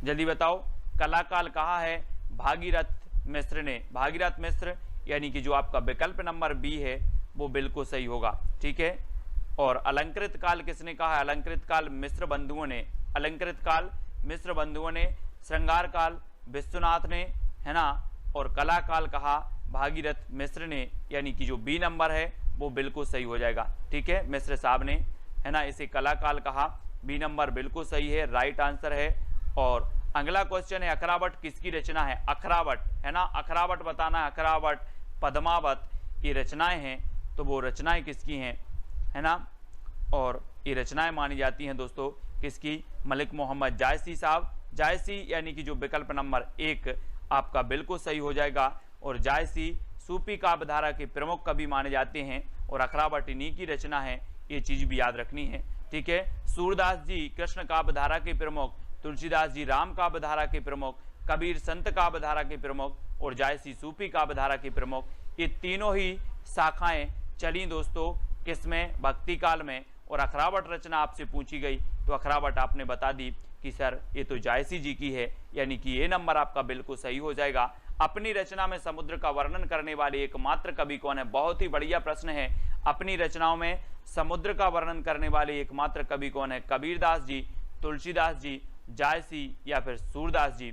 जल्दी बताओ। कलाकाल कहा है भागीरथ मिश्र ने। भागीरथ मिश्र यानी कि जो आपका विकल्प नंबर बी है वो बिल्कुल सही होगा। ठीक है, और अलंकृत काल किसने कहा है? अलंकृत काल मिश्र बंधुओं ने। अलंकृत काल मिश्र बंधुओं ने, श्रृंगार काल विश्वनाथ ने, है ना। और कला काल कहा भागीरथ मिश्र ने, यानी कि जो बी नंबर है वो बिल्कुल सही हो जाएगा। ठीक है, मिश्र साहब ने, है ना, इसे कला काल कहा, बी नंबर बिल्कुल सही है, राइट आंसर है। और अगला क्वेश्चन है अखरावट किसकी रचना है? अखरावट, है ना, अखरावट बताना है। अखरावट, पद्मावत, ये रचनाएं हैं, तो वो रचनाएं किसकी हैं, है ना। और ये रचनाएं मानी जाती हैं दोस्तों किसकी? मलिक मोहम्मद जायसी साहब। जायसी यानी कि जो विकल्प नंबर 1 आपका बिल्कुल सही हो जाएगा। और जायसी सूफी काव्यधारा के प्रमुख कवि माने जाते हैं और अखरावट इन्हीं की रचना है, ये चीज भी याद रखनी है। ठीक है, सूरदास जी कृष्ण काव्यधारा के प्रमुख, तुलसीदास जी राम काव्यधारा के प्रमुख, कबीर संत काव्यधारा के प्रमुख और जायसी सूफी काव्यधारा के प्रमुख, ये तीनों ही शाखाएं चली दोस्तों किसमें? भक्ति काल में। और अखरावट रचना आपसे पूछी गई तो अखरावट आपने बता दी कि सर ये तो जायसी जी की है, यानी कि ये नंबर आपका बिल्कुल सही हो जाएगा। अपनी रचना में समुद्र का वर्णन करने वाले एकमात्र कवि कौन है? बहुत ही बढ़िया प्रश्न है। अपनी रचनाओं में समुद्र का वर्णन करने वाले एकमात्र कवि कौन है? कबीरदास जी, तुलसीदास जी, जायसी या फिर सूरदास जी।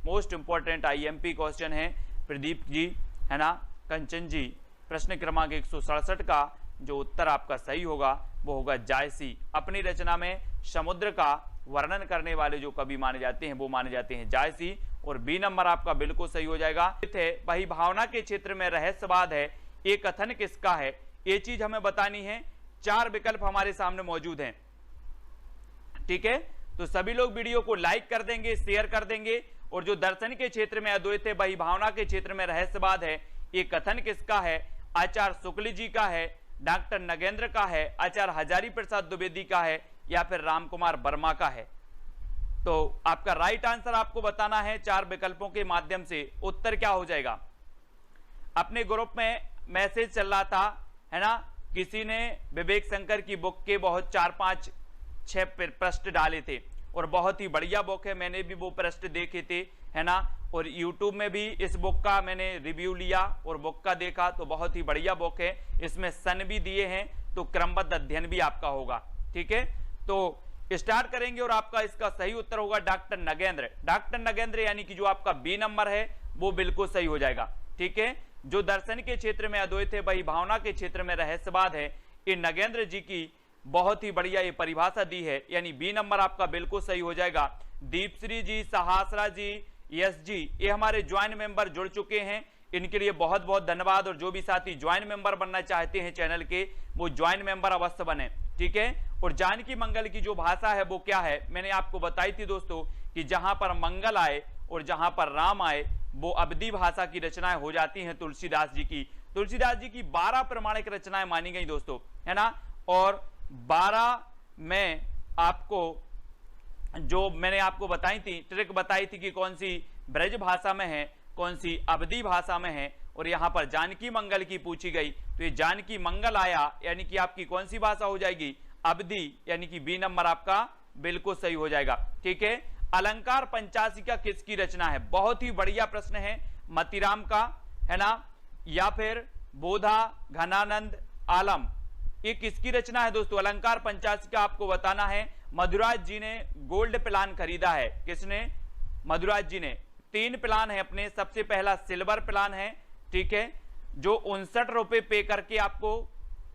मोस्ट इंपॉर्टेंट आईएमपी क्वेश्चन है प्रदीप जी, है ना, कंचन जी। प्रश्न क्रमांक 167 का जो उत्तर आपका सही होगा वो होगा जायसी। अपनी रचना में समुद्र का वर्णन करने वाले जो कवि माने जाते हैं वो माने जाते हैं जायसी। और बी नंबर आपका बिल्कुल सही हो जाएगा। वही भावना के क्षेत्र में रहस्यवाद है, ये कथन किसका है, ये चीज हमें बतानी है। 4 विकल्प हमारे सामने मौजूद हैं, ठीक है। तो सभी लोग वीडियो को लाइक कर देंगे, शेयर कर देंगे। और जो दर्शन के क्षेत्र में अद्वैत है, वही भावना के क्षेत्र में रहस्यवाद है, ये कथन किसका है, आचार्य शुक्ल जी का है, डॉक्टर नगेंद्र का है, आचार्य हजारी प्रसाद द्विवेदी का है, या फिर रामकुमार वर्मा का है। तो आपका राइट आंसर आपको बताना है 4 विकल्पों के माध्यम से। उत्तर क्या हो जाएगा, अपने ग्रुप में मैसेज चल रहा था, है ना, किसी ने विवेक शंकर की बुक के बहुत 4, 5, 6 प्रश्न डाले थे और बहुत ही बढ़िया बुक है, मैंने भी वो प्रश्न देखे थे, है ना। और YouTube में भी इस बुक का मैंने रिव्यू लिया और बुक का देखा, तो बहुत ही बढ़िया बुक है, इसमें सन भी दिए हैं, तो क्रमबद्ध अध्ययन भी आपका होगा, ठीक है। तो स्टार्ट करेंगे और आपका इसका सही उत्तर होगा डॉक्टर नगेंद्र। डॉक्टर नगेंद्र यानी कि जो आपका बी नंबर है वो बिल्कुल सही हो जाएगा, ठीक है। जो दर्शन के क्षेत्र में अद्वैत है, वही भावना के क्षेत्र में रहस्यवाद है, ये नगेंद्र जी की बहुत ही बढ़िया ये परिभाषा दी है, यानी बी नंबर आपका बिल्कुल सही हो जाएगा। दीपश्री जी, सहासरा जी, यश जी, ये हमारे ज्वाइंट मेंबर जुड़ चुके हैं, इनके लिए बहुत बहुत धन्यवाद। और जो भी साथी ज्वाइंट मेंबर बनना चाहते हैं चैनल के, वो ज्वाइंट मेंबर अवश्य बने, ठीक है। और जानकी मंगल की जो भाषा है वो क्या है, मैंने आपको बताई थी दोस्तों कि जहां पर मंगल आए और जहां पर राम आए, वो अवधी भाषा की रचनाएं हो जाती हैं तुलसीदास जी की। तुलसीदास जी की 12 प्रमाणिक रचनाएं मानी गई दोस्तों, है ना। और 12 में आपको जो मैंने आपको बताई थी, ट्रिक बताई थी कि कौन सी ब्रज भाषा में है, कौन सी अवधी भाषा में है, और यहां पर जानकी मंगल की पूछी गई, तो ये जानकी मंगल आया यानी कि आपकी कौन सी भाषा हो जाएगी, अवधी, यानी कि बी नंबर आपका बिल्कुल सही हो जाएगा, ठीक है। अलंकार पंचाशिका किसकी रचना है, बहुत ही बढ़िया प्रश्न है, मतीराम का, है ना, या फिर बोधा घनानंद आलम, ये किसकी रचना है दोस्तों। अलंकार पंचाशिका आपको बताना है, मधुराज जी ने गोल्ड प्लान खरीदा है, किसने, मधुराज जी ने। 3 प्लान है अपने, सबसे पहला सिल्वर प्लान है, ठीक है, जो 59 रुपए पे करके आपको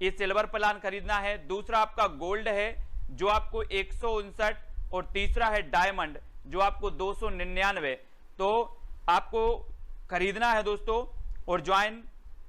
ये सिल्वर प्लान खरीदना है। दूसरा आपका गोल्ड है जो आपको 159, और तीसरा है डायमंड जो आपको 299, तो आपको खरीदना है दोस्तों और ज्वाइन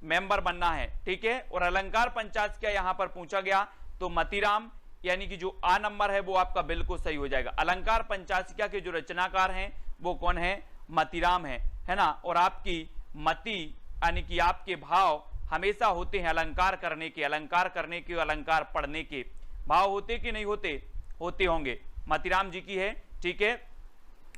मेंबर बनना है, ठीक है। और अलंकार पंचाशिका यहां पर पूछा गया, तो मतीराम यानी कि जो आ नंबर है वो आपका बिल्कुल सही हो जाएगा। अलंकार पंचाशिका के जो रचनाकार हैं वो कौन है, मतीराम है ना। और आपकी मति यानी कि आपके भाव हमेशा होते हैं अलंकार करने के, अलंकार करने के, अलंकार पढ़ने के भाव होते कि नहीं होते, होते होंगे, मतीराम जी की है, ठीक है।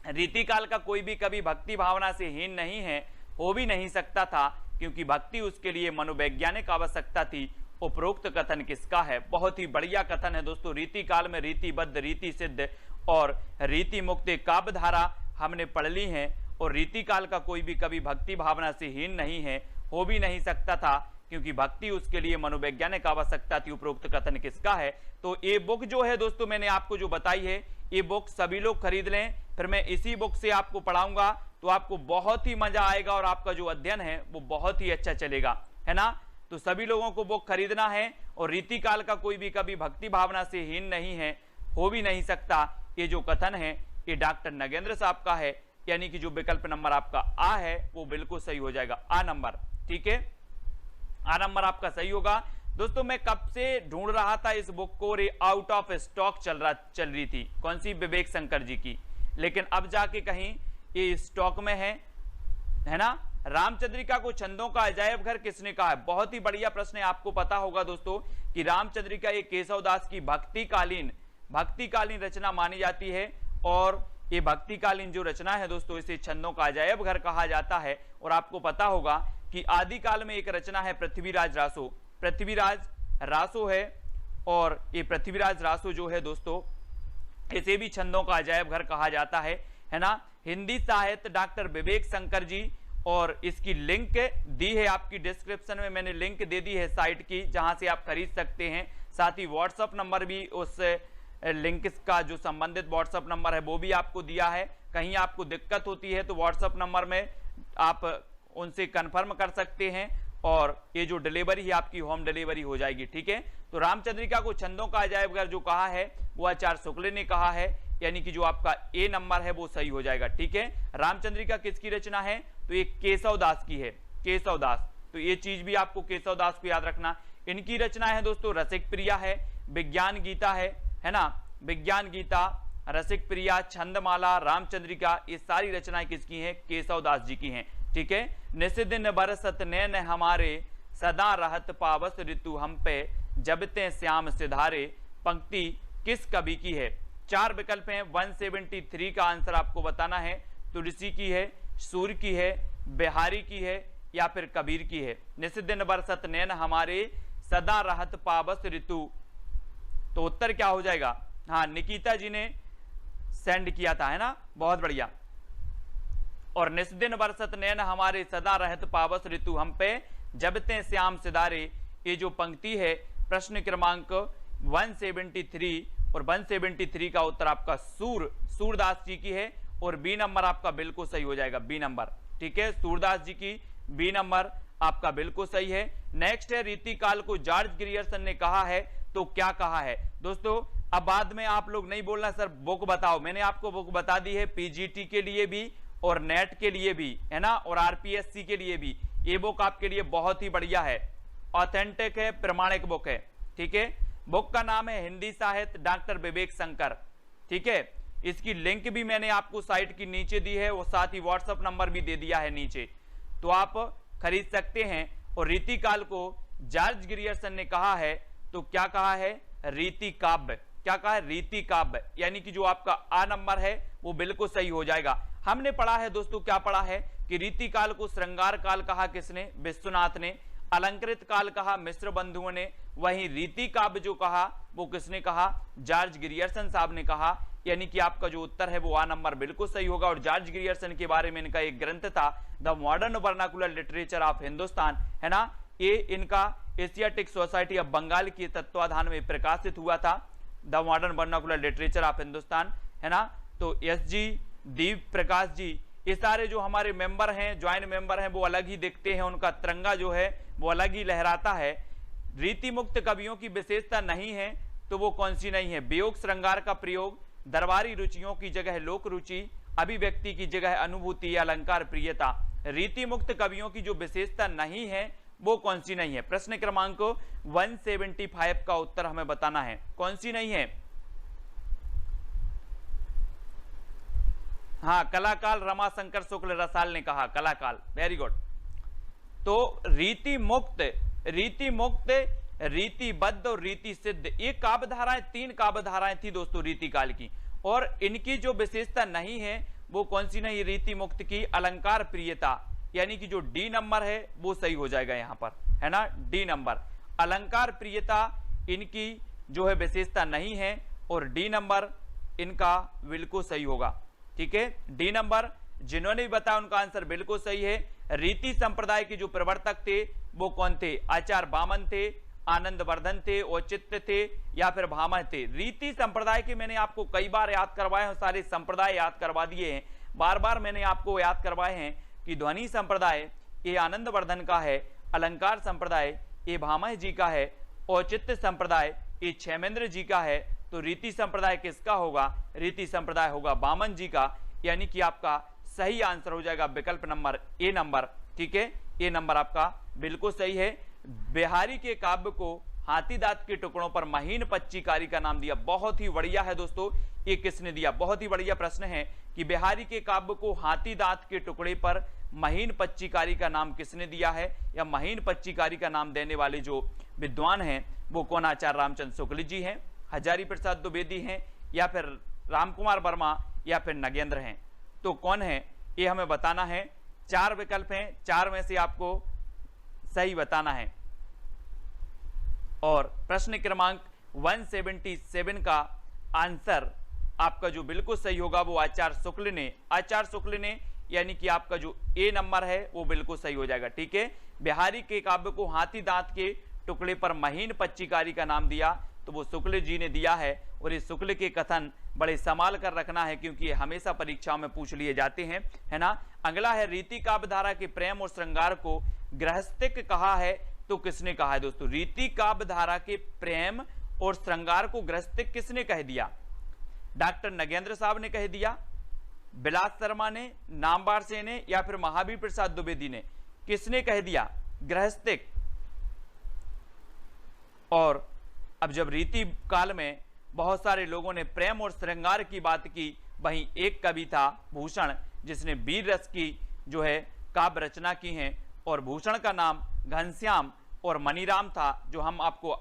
रीतिकाल का कोई भी कभी भक्ति भावना से हीन नहीं है, हो भी नहीं सकता था, क्योंकि भक्ति उसके लिए मनोवैज्ञानिक आवश्यकता थी। उपरोक्त कथन किसका है, बहुत ही बढ़िया कथन है दोस्तों। रीति काल में रीतिबद्ध, रीति सिद्ध और रीति मुक्त काव्य धारा हमने पढ़ ली है, और रीति काल का कोई भी कभी भक्ति भावना से हीन नहीं है, हो भी नहीं सकता था, क्योंकि भक्ति उसके लिए मनोवैज्ञानिक आवश्यकता थी। उपरोक्त कथन किसका है, तो ये बुक जो है दोस्तों मैंने आपको जो बताई है, ये बुक सभी लोग खरीद लें, फिर मैं इसी बुक से आपको पढ़ाऊंगा, तो आपको बहुत ही मजा आएगा और आपका जो अध्ययन है वो बहुत ही अच्छा चलेगा, है ना। तो सभी लोगों को बुक खरीदना है, और रीतिकाल का कोई भी कभी भक्ति भावना से हीन नहीं है, हो भी नहीं सकता, ये जो कथन है ये डॉक्टर नगेंद्र साहब का है, यानी कि जो विकल्प नंबर आपका आ है वो बिल्कुल सही हो जाएगा, आ नंबर, ठीक है। आ नंबर आपका सही होगा दोस्तों। मैं कब से ढूंढ रहा था इस बुक को, रे आउट ऑफ स्टॉक चल रही थी, कौन सी, विवेक शंकर जी की, लेकिन अब जाके कहीं ये स्टॉक में है ना। रामचंद्रिका को छंदों का अजायब घर किसने कहा है, बहुत ही बढ़िया प्रश्न है। आपको पता होगा दोस्तों कि रामचंद्रिका ये केशवदास की भक्तिकालीन रचना मानी जाती है, और ये भक्तिकालीन जो रचना है दोस्तों इसे छंदों का अजायब घर कहा जाता है। और आपको पता होगा कि आदिकाल में एक रचना है पृथ्वीराज रासो है, और ये पृथ्वीराज रासो जो है दोस्तों इसे भी छंदों का अजायब घर कहा जाता है ना। हिंदी साहित्य डॉक्टर विवेक शंकर जी, और इसकी लिंक दी है आपकी डिस्क्रिप्शन में, मैंने लिंक दे दी है साइट की जहां से आप खरीद सकते हैं। साथ ही व्हाट्सएप नंबर भी, उस लिंक का जो संबंधित व्हाट्सएप नंबर है वो भी आपको दिया है। कहीं आपको दिक्कत होती है तो व्हाट्सएप नंबर में आप उनसे कंफर्म कर सकते हैं, और ये जो डिलीवरी है आपकी होम डिलीवरी हो जाएगी, ठीक है। तो रामचंद्रिका को छंदों का अजायब घर जो कहा है वो आचार्य शुक्ल ने कहा है, यानी कि जो आपका ए नंबर है वो सही हो जाएगा। ठीक है, रामचंद्रिका किसकी रचना है, तो ये केशव दास की है, केशव दास। तो ये चीज भी आपको केशव दास को याद रखना। इनकी रचना है दोस्तों रसिक प्रिया है, विज्ञान गीता है ना, विज्ञान गीता, रसिक प्रिया, छंदमाला, रामचंद्रिका, ये सारी रचनाएं किसकी हैं, केशव दास जी की हैं। ठीक है, निस दिन बरसत नैन हमारे, सदा रहत पावस ऋतु हम पे, जब ते श्याम सिधारे, पंक्ति किस कवि की है। 4 विकल्प हैं, 173 का आंसर आपको बताना है। तुलसी की है, सूर्य की है, बिहारी की है या फिर कबीर की है। निस दिन बरसत नैन हमारे, सदा रहत पावस ऋतु, तो उत्तर क्या हो जाएगा। हाँ, निकिता जी ने सेंड किया था, है ना, बहुत बढ़िया। और निस दिन बरसत नैन हमारे, सदा रहत पावस ऋतु हम पे, जब ते श्याम सिधारे, ये जो पंक्ति है प्रश्न क्रमांक 173, और 173 का उत्तर आपका सूरदास जी की है, और बी नंबर आपका बिल्कुल सही हो जाएगा, बी नंबर। ठीक है, सूरदास जी की बी नंबर आपका बिल्कुल सही है। नेक्स्ट है, रीतिकाल को जॉर्ज ग्रियर्सन ने कहा है, तो क्या कहा है दोस्तों। अब बाद में आप लोग नहीं बोलना सर बुक बताओ, मैंने आपको बुक बता दी है, पीजीटी के लिए भी और नेट के लिए भी, है ना, और आरपीएससी के लिए भी। ये बुक आपके लिए बहुत ही बढ़िया है, ऑथेंटिक है, प्रमाणिक बुक है। ठीक है, बुक का नाम है हिंदी साहित्य डॉक्टर विवेक शंकर। ठीक है, इसकी लिंक भी मैंने आपको साइट की नीचे दी है, और साथ ही व्हाट्सएप नंबर भी दे दिया है नीचे, तो आप खरीद सकते हैं। और रीतिकाल को जॉर्ज ग्रियर्सन ने कहा है, तो क्या कहा है, रीति काव्य। क्या कहा है, रीति काव्य, यानी कि जो आपका आ नंबर है वो बिल्कुल सही हो जाएगा। हमने पढ़ा है दोस्तों, क्या पढ़ा है कि रीतिकाल को श्रृंगार काल कहा किसने, विश्वनाथ ने। अलंकृत काल कहा मिश्र बंधुओं ने। वहीं रीति काव्य जो कहा वो किसने कहा, जॉर्ज ग्रियर्सन साहब ने कहा। यानी कि आपका जो उत्तर है वो आ नंबर बिल्कुल सही होगा। और जॉर्ज ग्रियर्सन के बारे में इनका एक ग्रंथ था, the modern vernacular literature of Hindustan, है ना, ये इनका एशियाटिक सोसाइटी ऑफ बंगाल के तत्वाधान में प्रकाशित हुआ था, the modern vernacular literature of Hindustan, है ना। तो एस जी, दीप प्रकाश जी, ये सारे जो हमारे मेंबर हैं, ज्वाइंट मेंबर हैं, वो अलग ही दिखते हैं, उनका तिरंगा जो है वो अलग ही लहराता है। रीति मुक्त कवियों की विशेषता नहीं है, तो वो कौन सी नहीं है, वियोग श्रृंगार का प्रयोग, दरबारी रुचियों की जगह लोक रुचि, अभिव्यक्ति की जगह अनुभूति, अलंकार प्रियता। रीति मुक्त कवियों की जो विशेषता नहीं है वो कौन सी नहीं है। प्रश्न क्रमांक 175 का उत्तर हमें बताना है, कौन सी नहीं है। हाँ, कलाकाल रमाशंकर शुक्ल रसाल ने कहा, कलाकाल, वेरी गुड। तो रीति मुक्त, रीतिबद्ध और रीति सिद्ध, ये काव्य धाराएं, 3 काव्य धाराएं थी दोस्तों रीति काल की, और इनकी जो विशेषता नहीं है वो कौन सी नहीं, रीति मुक्त की अलंकार प्रियता, यानी कि जो डी नंबर है वो सही हो जाएगा यहां पर, है ना, डी नंबर। अलंकार प्रियता इनकी जो है विशेषता नहीं है, और डी नंबर इनका बिल्कुल सही होगा। ठीक है, डी नंबर जिन्होंने भी बताया उनका आंसर बिल्कुल सही है। रीति संप्रदाय के जो प्रवर्तक थे वो कौन थे, आचार्य वामन थे, आनंद वर्धन थे, औचित्य थे या फिर भामह थे। रीति संप्रदाय के मैंने आपको कई बार याद करवाए हैं, सारे संप्रदाय याद करवा दिए हैं, बार बार मैंने आपको याद करवाए हैं कि ध्वनि संप्रदाय ये आनंद वर्धन का है, अलंकार संप्रदाय ये भामह जी का है, औचित्य संप्रदाय ये क्षेमेंद्र जी का है। तो रीति संप्रदाय किसका होगा, रीति संप्रदाय होगा वामन जी का, यानी कि आपका सही आंसर हो जाएगा विकल्प नंबर ए नंबर। ठीक है, ए नंबर आपका बिल्कुल सही है। बिहारी के काव्य को हाथी दांत के टुकड़ों पर महीन पच्चीकारी का नाम दिया, बहुत ही बढ़िया है दोस्तों, ये किसने दिया, बहुत ही बढ़िया प्रश्न है कि बिहारी के काव्य को हाथी दांत के टुकड़े पर महीन पच्चीकारी का नाम किसने दिया है, या महीन पच्चीकारी का नाम देने वाले जो विद्वान हैं वो कौन, आचार्य रामचंद्र शुक्ल जी हैं, हजारी प्रसाद द्विवेदी हैं, या फिर रामकुमार वर्मा, या फिर नगेंद्र हैं। तो कौन है ये हमें बताना है। 4 विकल्प हैं, 4 में से आपको सही बताना है। और प्रश्न क्रमांक 177 का आंसर आपका जो बिल्कुल सही होगा वो आचार्य शुक्ल ने, यानी कि आपका जो ए नंबर है वो बिल्कुल सही हो जाएगा। ठीक है, बिहारी के काव्य को हाथी दांत के टुकड़े पर महीन पच्चीकारी का नाम दिया, तो वो शुक्ल जी ने दिया है। और इस शुक्ल के कथन बड़े संभाल कर रखना है, क्योंकि ये हमेशा परीक्षाओं में पूछ लिए जाते हैं, है ना। अगला है, रीति काव्य धारा के प्रेम और श्रृंगार को गृहस्थिक कहा है, तो किसने कहा है दोस्तों। रीति काव्य धारा के प्रेम और श्रृंगार को गृहस्थिक किसने कह दिया, डॉक्टर नगेंद्र साहब ने कह दिया, बिलास शर्मा ने, नामवर सेन ने, या फिर महावीर प्रसाद द्विवेदी ने? किसने कह दिया? गृहस्थिक। और अब जब रीति काल में बहुत सारे लोगों ने प्रेम और श्रृंगार की बात की, वहीं एक कवि था भूषण, जिसने वीर रस की जो है काव्य रचना की है, और भूषण का नाम घनश्याम और मनीराम था, जो हम आपको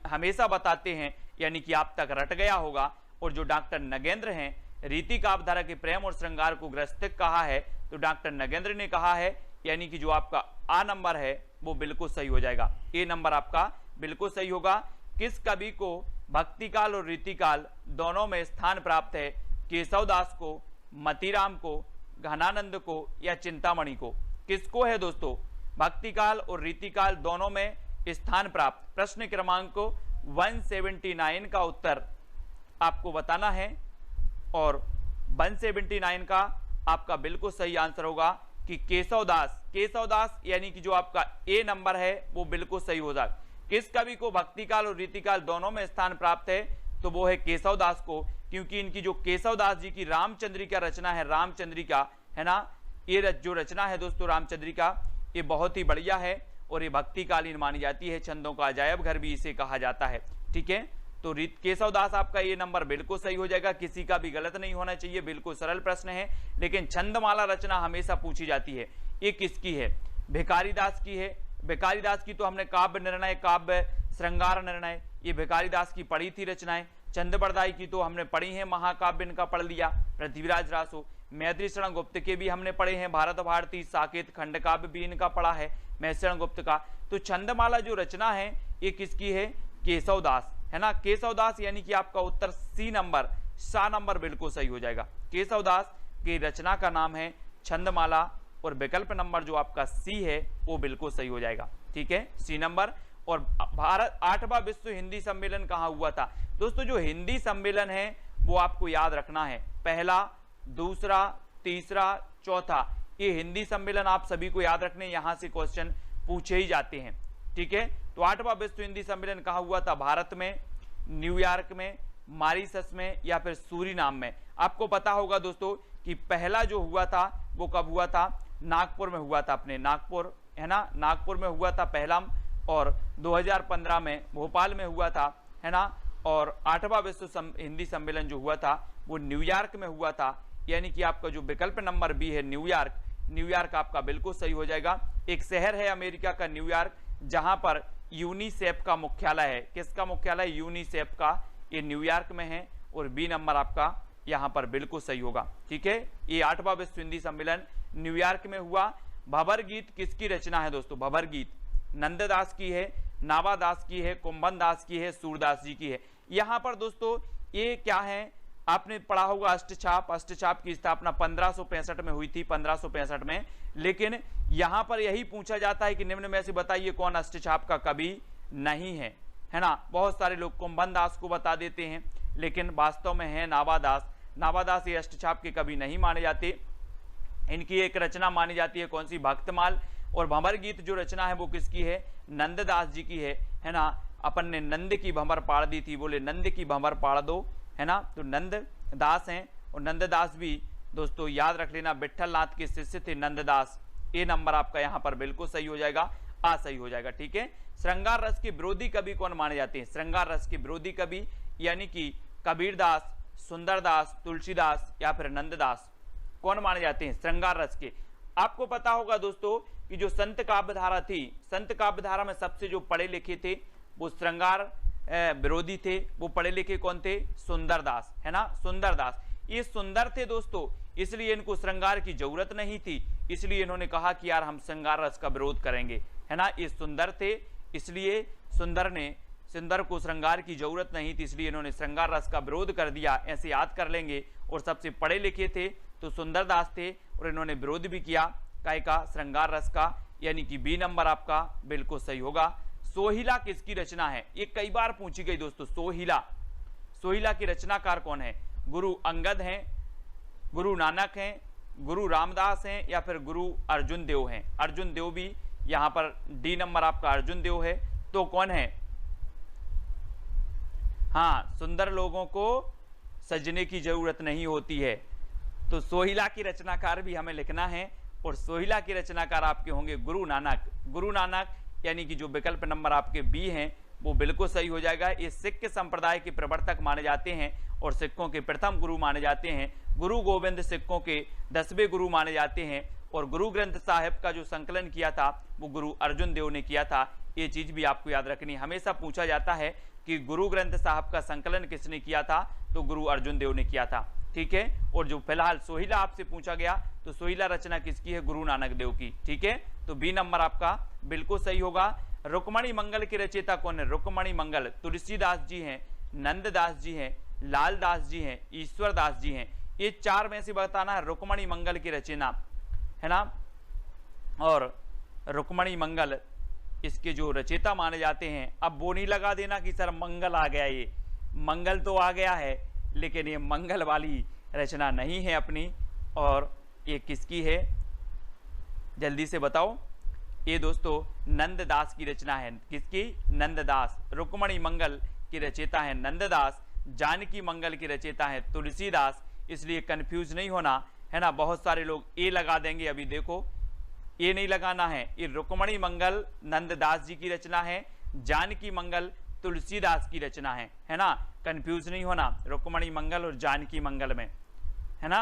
हमेशा बताते हैं, यानी कि आप तक रट गया होगा। और जो डॉक्टर नगेंद्र हैं, रीति काव्यधारा के प्रेम और श्रृंगार को गृहस्थिक कहा है, तो डॉक्टर नगेंद्र ने कहा है, यानी कि जो आपका आ नंबर है वो बिल्कुल सही हो जाएगा, ए नंबर आपका बिल्कुल सही होगा। किस कवि को भक्तिकाल और रीतिकाल दोनों में स्थान प्राप्त है? केशवदास को, मतीराम को, घनानंद को, या चिंतामणि को? किसको है दोस्तों भक्तिकाल और रीतिकाल दोनों में स्थान प्राप्त? प्रश्न क्रमांक 179 का उत्तर आपको बताना है, और 179 का आपका बिल्कुल सही आंसर होगा कि केशवदास। केशवदास यानी कि जो आपका ए नंबर है वो बिल्कुल सही हो जाएगा। किस कवि को भक्तिकाल और रीतिकाल दोनों में स्थान प्राप्त है? तो वो है केशवदास को, क्योंकि इनकी जो केशवदास जी की रामचंद्रिका रचना है, रामचंद्रिका है ना, ये जो रचना है दोस्तों रामचंद्रिका, ये बहुत ही बढ़िया है और ये भक्तिकालीन मानी जाती है। छंदों का अजायब घर भी इसे कहा जाता है। ठीक है, तो केशवदास आपका ये नंबर बिल्कुल सही हो जाएगा, किसी का भी गलत नहीं होना चाहिए। बिल्कुल सरल प्रश्न है, लेकिन छंदमाला रचना हमेशा पूछी जाती है। ये किसकी है? भिखारीदास की है। भिखारीदास की तो हमने काव्य निर्णय, काव्य श्रृंगार निर्णय, ये भिखारीदास की पढ़ी थी रचनाएं। चंद्रबरदाई की तो हमने पढ़ी है, महाकाव्य इनका पढ़ लिया। पृथ्वीराज रासो, मैत्री शरण गुप्त के भी हमने पढ़े हैं, भारत भारती, साकेत खंड काव्य भी इनका पढ़ा है, मैत्री गुप्त का। तो छंदमाला जो रचना है ये किसकी है? केशवदास, है ना, केशवदास, यानी कि आपका उत्तर सी नंबर, सा नंबर बिल्कुल सही हो जाएगा। केशवदास की रचना का नाम है छंदमाला, और विकल्प नंबर जो आपका सी है वो बिल्कुल सही हो जाएगा। ठीक है, सी नंबर। और भारत 8वां विश्व हिंदी सम्मेलन कहाँ हुआ था? दोस्तों जो हिंदी सम्मेलन है वो आपको याद रखना है, पहला, दूसरा, तीसरा, चौथा, ये हिंदी सम्मेलन आप सभी को याद रखने, यहां से क्वेश्चन पूछे ही जाते हैं। ठीक है, तो 8वां विश्व हिंदी सम्मेलन कहाँ हुआ था? भारत में, न्यूयॉर्क में, मॉरिशस में, या फिर सूरीनाम में? आपको पता होगा दोस्तों कि पहला जो हुआ था वो कब हुआ था? नागपुर में हुआ था, अपने नागपुर, है ना, नागपुर में हुआ था पहला, और 2015 में भोपाल में हुआ था, है ना। और 8वां विश्व हिंदी सम्मेलन जो हुआ था वो न्यूयॉर्क में हुआ था, यानी कि आपका जो विकल्प नंबर बी है न्यूयॉर्क, न्यूयॉर्क आपका बिल्कुल सही हो जाएगा। एक शहर है अमेरिका का न्यूयॉर्क, जहां पर यूनिसेफ का मुख्यालय है। किसका मुख्यालय? यूनिसेफ का, ये न्यूयॉर्क में है, और बी नंबर आपका यहां पर बिल्कुल सही होगा। ठीक है, ये 8वां विश्व हिंदी सम्मेलन न्यूयॉर्क में हुआ। भंवर गीत किसकी रचना है दोस्तों? भंवर गीत नंददास की है, नावादास की है, कुंभन दास की है, सूरदास जी की है। यहां पर दोस्तों ये क्या है, आपने पढ़ा होगा अष्टछाप। अष्टछाप की स्थापना 1565 में हुई थी, 1565 में। लेकिन यहां पर यही पूछा जाता है कि निम्न में से बताइए कौन अष्टछाप का कवि नहीं है, है ना। बहुत सारे लोग कुंभन दास को बता देते हैं, लेकिन वास्तव में है नावादास। नावादास ये अष्टछाप के कवि नहीं माने जाते। इनकी एक रचना मानी जाती है, कौन सी? भक्तमाल। और भंवर गीत जो रचना है वो किसकी है? नंददास जी की है ना। अपन ने नंद की भंवर पाड़ दी थी, बोले नंद की भंवर पाड़ दो, है ना। तो नंददास हैं, और नंददास भी दोस्तों याद रख लेना विट्ठल नाथ के शिष्य थे नंददास। ए नंबर आपका यहाँ पर बिल्कुल सही हो जाएगा, आ सही हो जाएगा। ठीक है, श्रृंगार रस के विरोधी कवि कौन माने जाते हैं? श्रृंगार रस के विरोधी कवि यानी कि कबीरदास, सुंदरदास, तुलसीदास, या फिर नंददास, कौन माने जाते हैं श्रृंगार रस के? आपको पता होगा दोस्तों कि जो संत काव्यधारा थी, संत काव्यधारा में सबसे जो पढ़े लिखे थे वो श्रृंगार विरोधी थे। वो पढ़े लिखे कौन थे? सुंदरदास, है ना, सुंदरदास। ये सुंदर थे दोस्तों, इसलिए इनको श्रृंगार की जरूरत नहीं थी, इसलिए इन्होंने कहा कि यार हम श्रृंगार रस का विरोध करेंगे, है ना। ये सुंदर थे, इसलिए सुंदर को श्रृंगार की जरूरत नहीं थी, इसलिए इन्होंने श्रृंगार रस का विरोध कर दिया। ऐसे याद कर लेंगे। और सबसे पढ़े लिखे थे तो सुंदरदास थे, और इन्होंने विरोध भी किया काय का? श्रृंगार रस का, यानी कि बी नंबर आपका बिल्कुल सही होगा। सोहिला किसकी रचना है? ये कई बार पूछी गई दोस्तों। सोहिला की रचनाकार कौन है? गुरु अंगद हैं, गुरु नानक हैं, गुरु रामदास हैं, या फिर गुरु अर्जुन देव हैं? अर्जुन देव भी यहां पर डी नंबर आपका अर्जुन देव है। तो कौन है? हाँ, सुंदर लोगों को सजने की जरूरत नहीं होती है। तो सोहिला की रचनाकार भी हमें लिखना है और सोहिला के रचनाकार आपके होंगे गुरु नानक। गुरु नानक यानी कि जो विकल्प नंबर आपके बी हैं वो बिल्कुल सही हो जाएगा। ये सिख संप्रदाय के प्रवर्तक माने जाते हैं और सिखों के प्रथम गुरु माने जाते हैं। गुरु गोविंद सिखों के 10वें गुरु माने जाते हैं और गुरु ग्रंथ साहिब का जो संकलन किया था वो गुरु अर्जुन देव ने किया था। ये चीज भी आपको याद रखनी। हमेशा पूछा जाता है कि गुरु ग्रंथ साहिब का संकलन किसने किया था, तो गुरु अर्जुन देव ने किया था। ठीक है, और जो फिलहाल सोहिला आपसे पूछा गया तो सोहिला रचना किसकी है, गुरु नानक देव की। ठीक है, तो बी नंबर आपका बिल्कुल सही होगा। रुक्मणी मंगल के रचयिता कौन है? रुक्मणी मंगल तुलसीदास जी हैं, नंददास जी हैं, लालदास जी हैं, ईश्वरदास जी हैं। ये चार में से बताना है रुक्मणी मंगल की रचना, है ना। और रुक्मणी मंगल इसके जो रचयिता माने जाते हैं। अब वो नहीं लगा देना कि सर मंगल आ गया, ये मंगल तो आ गया है लेकिन ये मंगल वाली रचना नहीं है अपनी। और ये किसकी है, जल्दी से बताओ। ये दोस्तों नंददास की रचना है। किसकी? नंददास। रुक्मणी मंगल की रचयिता है नंददास, जानकी मंगल की रचयिता है तुलसीदास। इसलिए कंफ्यूज नहीं होना, है ना। बहुत सारे लोग ए लगा देंगे, अभी देखो ये नहीं लगाना है। ये रुक्मणी मंगल नंददास जी की रचना है, जानकी मंगल तुलसीदास की रचना है ना। कंफ्यूज नहीं होना रुक्मणी मंगल और जानकी मंगल में, है ना।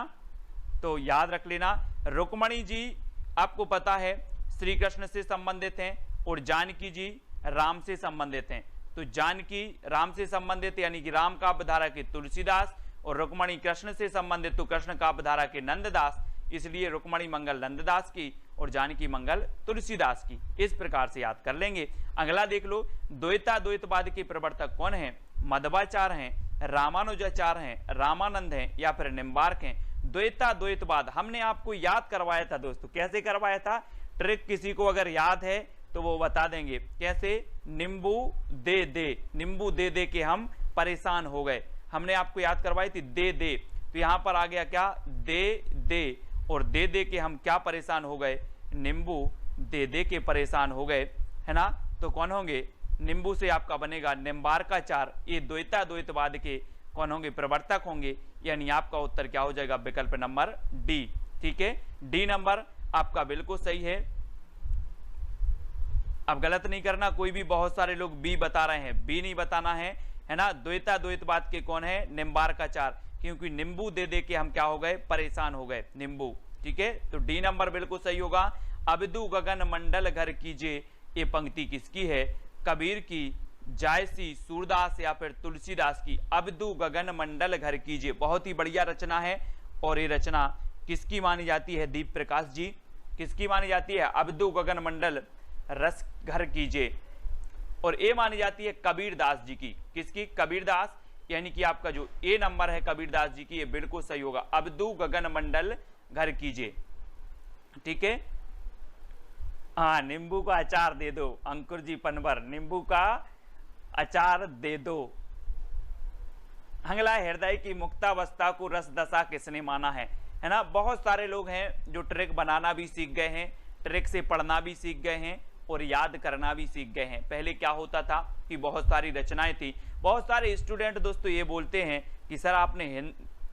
तो याद रख लेना, रुक्मणी जी आपको पता है श्री कृष्ण से संबंधित हैं और जानकी जी राम से संबंधित हैं। तो जानकी राम से संबंधित यानी कि राम काव्यधारा के तुलसीदास, और रुक्मणी कृष्ण से संबंधित तो कृष्ण काव्यधारा के नंददास। इसलिए रुक्मणी मंगल नंददास की और जानकी मंगल तुलसीदास की। इस प्रकार से याद कर लेंगे। अगला देख लो, द्वैता द्वैतवाद के प्रवर्तक कौन है? मध्वाचार्य हैं, रामानुजाचार्य हैं, रामानंद हैं या फिर निम्बार्क हैं। द्वैता द्वैतवाद हमने आपको याद करवाया था दोस्तों। कैसे करवाया था? ट्रिक किसी को अगर याद है तो वो बता देंगे। कैसे? नींबू दे दे, नींबू दे दे के हम परेशान हो गए। हमने आपको याद करवाई थी दे दे, तो यहां पर आ गया क्या? दे दे, और दे दे के हम क्या परेशान हो गए? नींबू दे दे के परेशान हो गए, है ना। तो कौन होंगे? नींबू से आपका बनेगा निम्बार्काचार्य। ये द्वैता द्वैतवाद के कौन होंगे? प्रवर्तक होंगे। यानी आपका उत्तर क्या हो जाएगा? विकल्प नंबर डी। ठीक है, डी नंबर आपका बिल्कुल सही है। अब गलत नहीं करना कोई भी, बहुत सारे लोग बी बता रहे हैं, बी नहीं बताना है ना। द्वैता द्वैतवाद के कौन है? निम्बार्काचार्य, क्योंकि नींबू दे दे के हम क्या हो गए? परेशान हो गए, नींबू। ठीक है, तो डी नंबर बिल्कुल सही होगा। अबदू गगन मंडल घर कीजिए, ये पंक्ति किसकी है? कबीर की, जायसी, सूरदास या फिर तुलसीदास की। अबदू गगन मंडल घर कीजिए, बहुत ही बढ़िया रचना है। और ये रचना किसकी मानी जाती है? दीप प्रकाश जी। किसकी मानी जाती है? अबदू गगन मंडल रस घर कीजिए। और ये मानी जाती है कबीरदास जी की। किसकी? कबीरदास, यानी कि आपका जो ए नंबर है कबीरदास जी की, ये बिल्कुल सही होगा। अबदू गगन मंडल घर कीजिए। ठीक है, हाँ, नींबू का अचार दे दो, अंकुर जी पनवर, नींबू का अचार दे दो। अगला, हृदय की मुक्तावस्था को रस दशा किसने माना है ना। बहुत सारे लोग हैं जो ट्रिक बनाना भी सीख गए हैं, ट्रिक से पढ़ना भी सीख गए हैं और याद करना भी सीख गए हैं। पहले क्या होता था कि बहुत सारी रचनाएं थी। बहुत सारे स्टूडेंट दोस्तों ये बोलते हैं कि सर आपने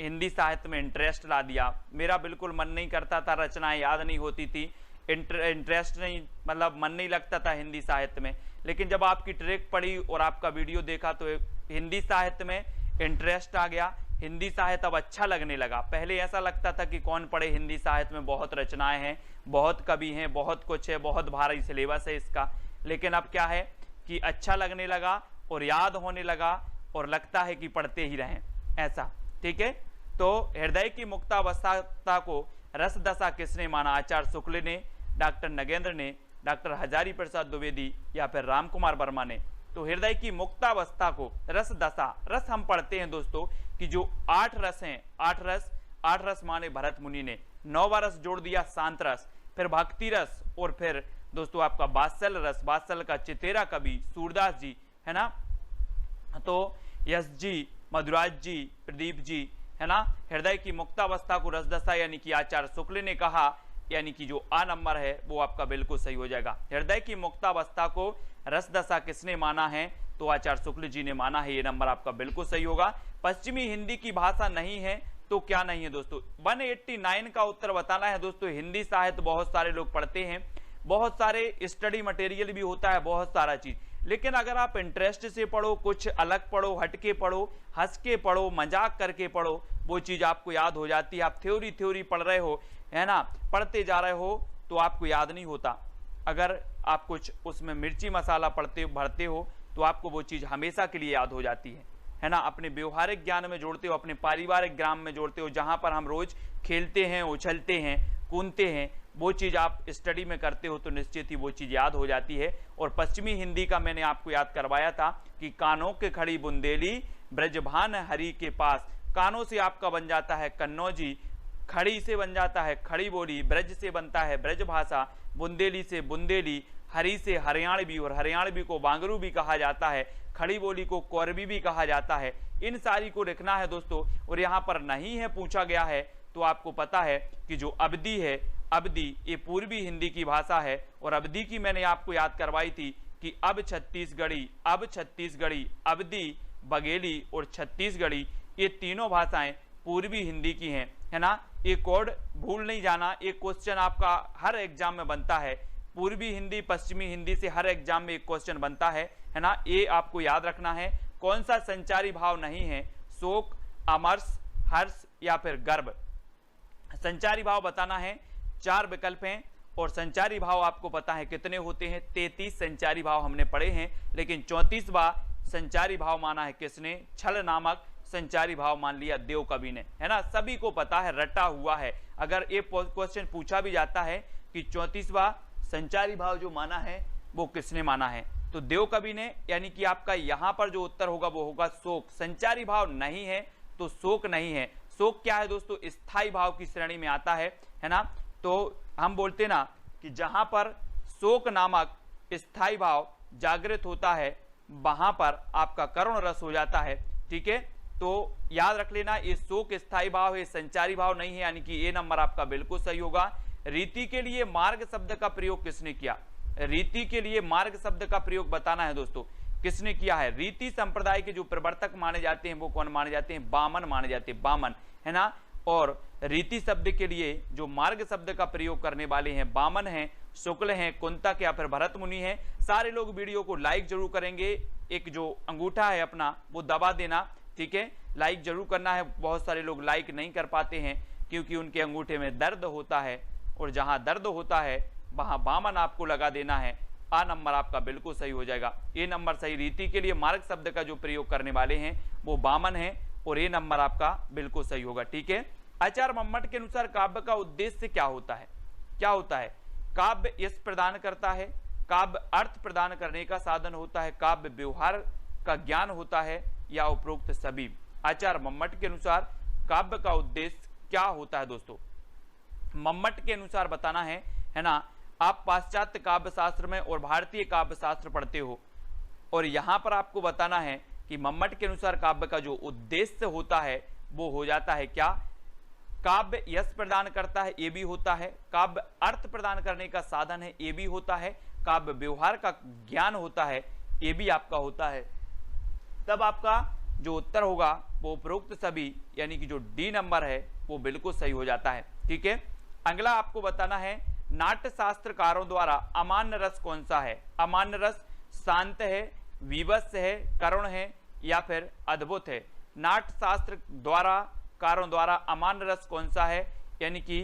हिंदी साहित्य में इंटरेस्ट ला दिया। मेरा बिल्कुल मन नहीं करता था, रचनाएं याद नहीं होती थी, इंटरेस्ट नहीं, मतलब मन नहीं लगता था हिंदी साहित्य में। लेकिन जब आपकी ट्रिक पढ़ी और आपका वीडियो देखा तो हिंदी साहित्य में इंटरेस्ट आ गया, हिंदी साहित्य अब अच्छा लगने लगा। पहले ऐसा लगता था कि कौन पढ़े हिंदी साहित्य में, बहुत रचनाएं हैं, बहुत कवि हैं, बहुत कुछ है, बहुत भारी सिलेबस है इसका। लेकिन अब क्या है कि अच्छा लगने लगा और याद होने लगा और लगता है कि पढ़ते ही रहें, ऐसा। ठीक है, तो हृदय की मुक्तावस्था को रस दशा किसने माना? आचार्य शुक्ल ने, डॉक्टर नगेंद्र ने, डॉक्टर हजारी प्रसाद द्विवेदी या फिर राम कुमार वर्मा ने। तो हृदय की मुक्तावस्था को रस दशा, रस हम पढ़ते हैं दोस्तों कि जो 8 रस हैं, 8 रस माने भरत मुनि ने, 9वां रस जोड़ दिया शांत रस, फिर भक्ति रस, और फिर दोस्तों आपका वात्सल रस, वात्सल का चितेरा कवि सूरदास जी, है ना। तो यश जी, मधुराज जी, प्रदीप जी, है ना। हृदय की मुक्तावस्था को रसदशा यानी कि आचार्य शुक्ल ने कहा, यानी कि जो आ नंबर है वो आपका बिल्कुल सही हो जाएगा। हृदय की मुक्तावस्था को रसदशा किसने माना है? तो आचार्य शुक्ल जी ने माना है, ये नंबर आपका बिल्कुल सही होगा। पश्चिमी हिंदी की भाषा नहीं है तो क्या नहीं है दोस्तों। 189 का उत्तर बताना है दोस्तों। हिंदी साहित्य बहुत सारे लोग पढ़ते हैं, बहुत सारे स्टडी मटेरियल भी होता है, बहुत सारा चीज, लेकिन अगर आप इंटरेस्ट से पढ़ो, कुछ अलग पढ़ो, हटके पढ़ो, हंस के पढ़ो, मजाक करके पढ़ो, वो चीज आपको याद हो जाती है। आप थ्योरी पढ़ रहे हो, है ना, पढ़ते जा रहे हो तो आपको याद नहीं होता। अगर आप कुछ उसमें मिर्ची मसाला भरते हो तो आपको वो चीज हमेशा के लिए याद हो जाती है ना। अपने व्यवहारिक ज्ञान में जोड़ते हो, अपने पारिवारिक ज्ञान में जोड़ते हो, जहां पर हम रोज खेलते हैं, उछलते हैं, कूदते हैं, वो चीज आप स्टडी में करते हो तो निश्चित ही वो चीज याद हो जाती है। और पश्चिमी हिंदी का मैंने आपको याद करवाया था कि कानों के खड़ी बुंदेली ब्रजभान हरि के पास। कानों से आपका बन जाता है कन्नौजी, खड़ी से बन जाता है खड़ी बोली, ब्रज से बनता है ब्रज भाषा, बुंदेली से बुंदेली, हरी से हरियाणवी, और हरियाणवी को बांगरू भी कहा जाता है, खड़ी बोली को कोरबी भी कहा जाता है। इन सारी को लिखना है दोस्तों। और यहाँ पर नहीं है पूछा गया है तो आपको पता है कि जो अवधी है, अवधी ये पूर्वी हिंदी की भाषा है। और अवधी की मैंने आपको याद करवाई थी कि अब छत्तीसगढ़ी, अवधी, बघेली और छत्तीसगढ़ी, ये तीनों भाषाएं पूर्वी हिंदी की हैं, है ना। एक कोड भूल नहीं जाना, एक क्वेश्चन आपका हर एग्जाम में बनता है। पूर्वी हिंदी पश्चिमी हिंदी से हर एग्जाम में एक क्वेश्चन बनता है ना। ये आपको याद रखना है। कौन सा संचारी भाव नहीं है? शोक, अमर्ष, हर्ष या फिर गर्व। संचारी भाव बताना है। 4 विकल्प हैं और संचारी भाव आपको पता है कितने होते हैं। 33 संचारी भाव हमने पढ़े हैं, लेकिन 34वां संचारी भाव माना है किसने? छल नामक संचारी भाव मान लिया देव कवि ने, है ना। सभी को पता है, रटा हुआ है। अगर ये क्वेश्चन पूछा भी जाता है कि 34वां संचारी भाव जो माना है वो किसने माना है, तो देव कवि ने। यानी कि आपका यहां पर जो उत्तर होगा वो होगा शोक। संचारी भाव नहीं है तो शोक नहीं है। शोक क्या है दोस्तों? स्थायी भाव की श्रेणी में आता है ना। तो हम बोलते ना कि जहां पर शोक नामक स्थायी भाव जागृत होता है वहां पर आपका करुण रस हो जाता है। ठीक है, तो याद रख लेना, ये शोक स्थायी भाव है, संचारी भाव नहीं है, यानी कि ए नंबर आपका बिल्कुल सही होगा। रीति के लिए मार्ग शब्द का प्रयोग किसने किया? रीति के लिए मार्ग शब्द का प्रयोग बताना है दोस्तों, किसने किया है? रीति संप्रदाय के जो प्रवर्तक माने जाते हैं वो कौन माने जाते हैं? बामन माने जाते हैं, बामन, है ना। और रीति शब्द के लिए जो मार्ग शब्द का प्रयोग करने वाले हैं बामन हैं, शुक्ल हैं, कुंतक या फिर भरत मुनि हैं। सारे लोग वीडियो को लाइक जरूर करेंगे। एक जो अंगूठा है अपना वो दबा देना, ठीक है, लाइक जरूर करना है। बहुत सारे लोग लाइक नहीं कर पाते हैं क्योंकि उनके अंगूठे में दर्द होता है, और जहां दर्द होता है वहां बामन आपको लगा देना है। आ नंबर आपका बिल्कुल सही हो जाएगा। ए नंबर सही। रीति के लिए मार्ग शब्द का जो प्रयोग करने वाले हैं वो बामन है, और ए नंबर आपका बिल्कुल सही होगा। ठीक है, आचार्य मम्मट के अनुसार काव्य का उद्देश्य क्या होता है? क्या होता है? काव्य यश प्रदान करता है, काव्य अर्थ प्रदान करने का साधन होता है, काव्य व्यवहार का ज्ञान होता है, या उपरोक्त सभी। आचार्य मम्मट के अनुसार काव्य का उद्देश्य क्या होता है दोस्तों? मम्मट के अनुसार बताना है ना। आप पाश्चात्य काव्य शास्त्र में और भारतीय काव्य शास्त्र पढ़ते हो, और यहां पर आपको बताना है कि मम्मट के अनुसार काव्य का जो उद्देश्य होता है वो हो जाता है क्या? काव्य यश प्रदान करता है, ये भी होता है। काव्य अर्थ प्रदान करने का साधन है, ये भी होता है। काव्य व्यवहार का ज्ञान होता है, ये भी आपका होता है। तब आपका जो उत्तर होगा वो उपरोक्त सभी, यानी कि जो डी नंबर है वो बिल्कुल सही हो जाता है। ठीक है, अगला आपको बताना है नाट्य शास्त्रकारों द्वारा अमान्य रस कौन सा है? अमान्य रस शांत है, विवश है, करुण है या फिर अद्भुत है? नाट्य शास्त्र द्वारा कारों द्वारा अमान्य रस कौन सा है? यानी कि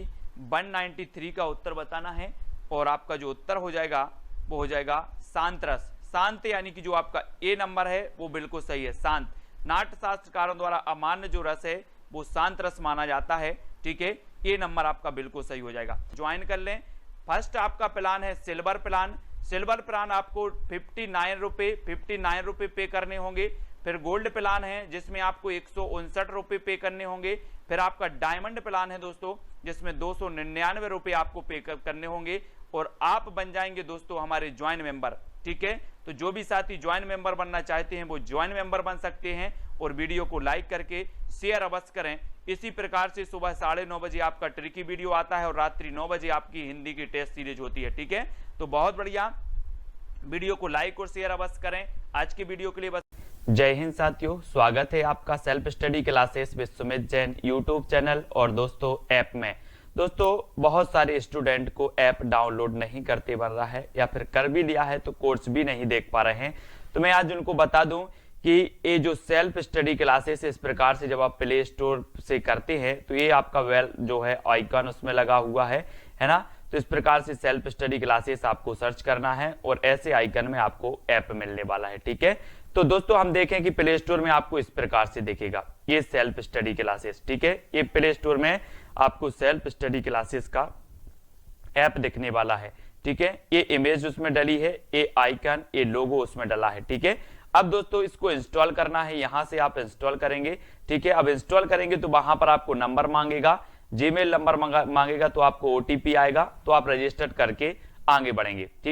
193 का उत्तर बताना है, और आपका जो उत्तर हो जाएगा वो हो जाएगा शांत रस। शांत यानी कि जो आपका ए नंबर है वो बिल्कुल सही है, शांत। नाट्य शास्त्रकारों द्वारा अमान्य जो रस है वो शांत रस माना जाता है। ठीक है, ए नंबर आपका बिल्कुल सही हो जाएगा। ज्वाइन कर लें। फर्स्ट आपका प्लान है सिल्वर प्लान। सिल्वर प्लान आपको 59 रुपये पे करने होंगे। फिर गोल्ड प्लान है जिसमें आपको 159 रुपये पे करने होंगे। फिर आपका डायमंड प्लान है दोस्तों जिसमें 299 रुपये आपको पे करने होंगे, और आप बन जाएंगे दोस्तों हमारे ज्वाइन मेंबर। ठीक है, तो जो भी साथी ज्वाइन मेंबर बनना चाहते हैं वो ज्वाइन मेंबर बन सकते हैं, और वीडियो को लाइक करके शेयर अवश्य करें। इसी प्रकार से सुबह 9:30 बजे आपका ट्रिकी वीडियो आता है, और रात्रि 9 बजे आपकी हिंदी की टेस्ट सीरीज होती है। ठीक है, तो बहुत बढ़िया, वीडियो को लाइक और शेयर अवश्य करें। आज की वीडियो के लिए बस। जय हिंद साथियों, स्वागत है आपका self study classes with Sumit Jain YouTube channel और दोस्तों ऐप में। दोस्तों बहुत सारे स्टूडेंट को ऐप डाउनलोड नहीं करते बन रहा है या फिर कर भी लिया है तो कोर्स भी नहीं देख पा रहे हैं। तो मैं आज उनको बता दूं कि ये जो सेल्फ स्टडी क्लासेस इस प्रकार से जब आप प्ले स्टोर से करते हैं तो ये आपका वेल जो है आइकन उसमें लगा हुआ है ना। तो इस प्रकार से सेल्फ स्टडी क्लासेस आपको सर्च करना है और ऐसे आइकन में आपको ऐप मिलने वाला है। ठीक है, तो दोस्तों हम देखें कि प्ले स्टोर में आपको इस प्रकार से दिखेगा ये सेल्फ स्टडी क्लासेस। ठीक है, ये प्ले स्टोर में आपको सेल्फ स्टडी क्लासेस का ऐप दिखने वाला है। ठीक है, ये इमेज उसमें डली है, ये आइकन, ये लोगो उसमें डला है। ठीक है, अब दोस्तों इसको इंस्टॉल करना है, यहां से आप इंस्टॉल करेंगे। ठीक है, अब इंस्टॉल करेंगे तो वहां पर आपको नंबर मांगेगा, जीमेल नंबर मांगेगा, तो आपको ओटीपी आएगा, तो आप रजिस्टर करके आगे बढ़ेंगे। ठीक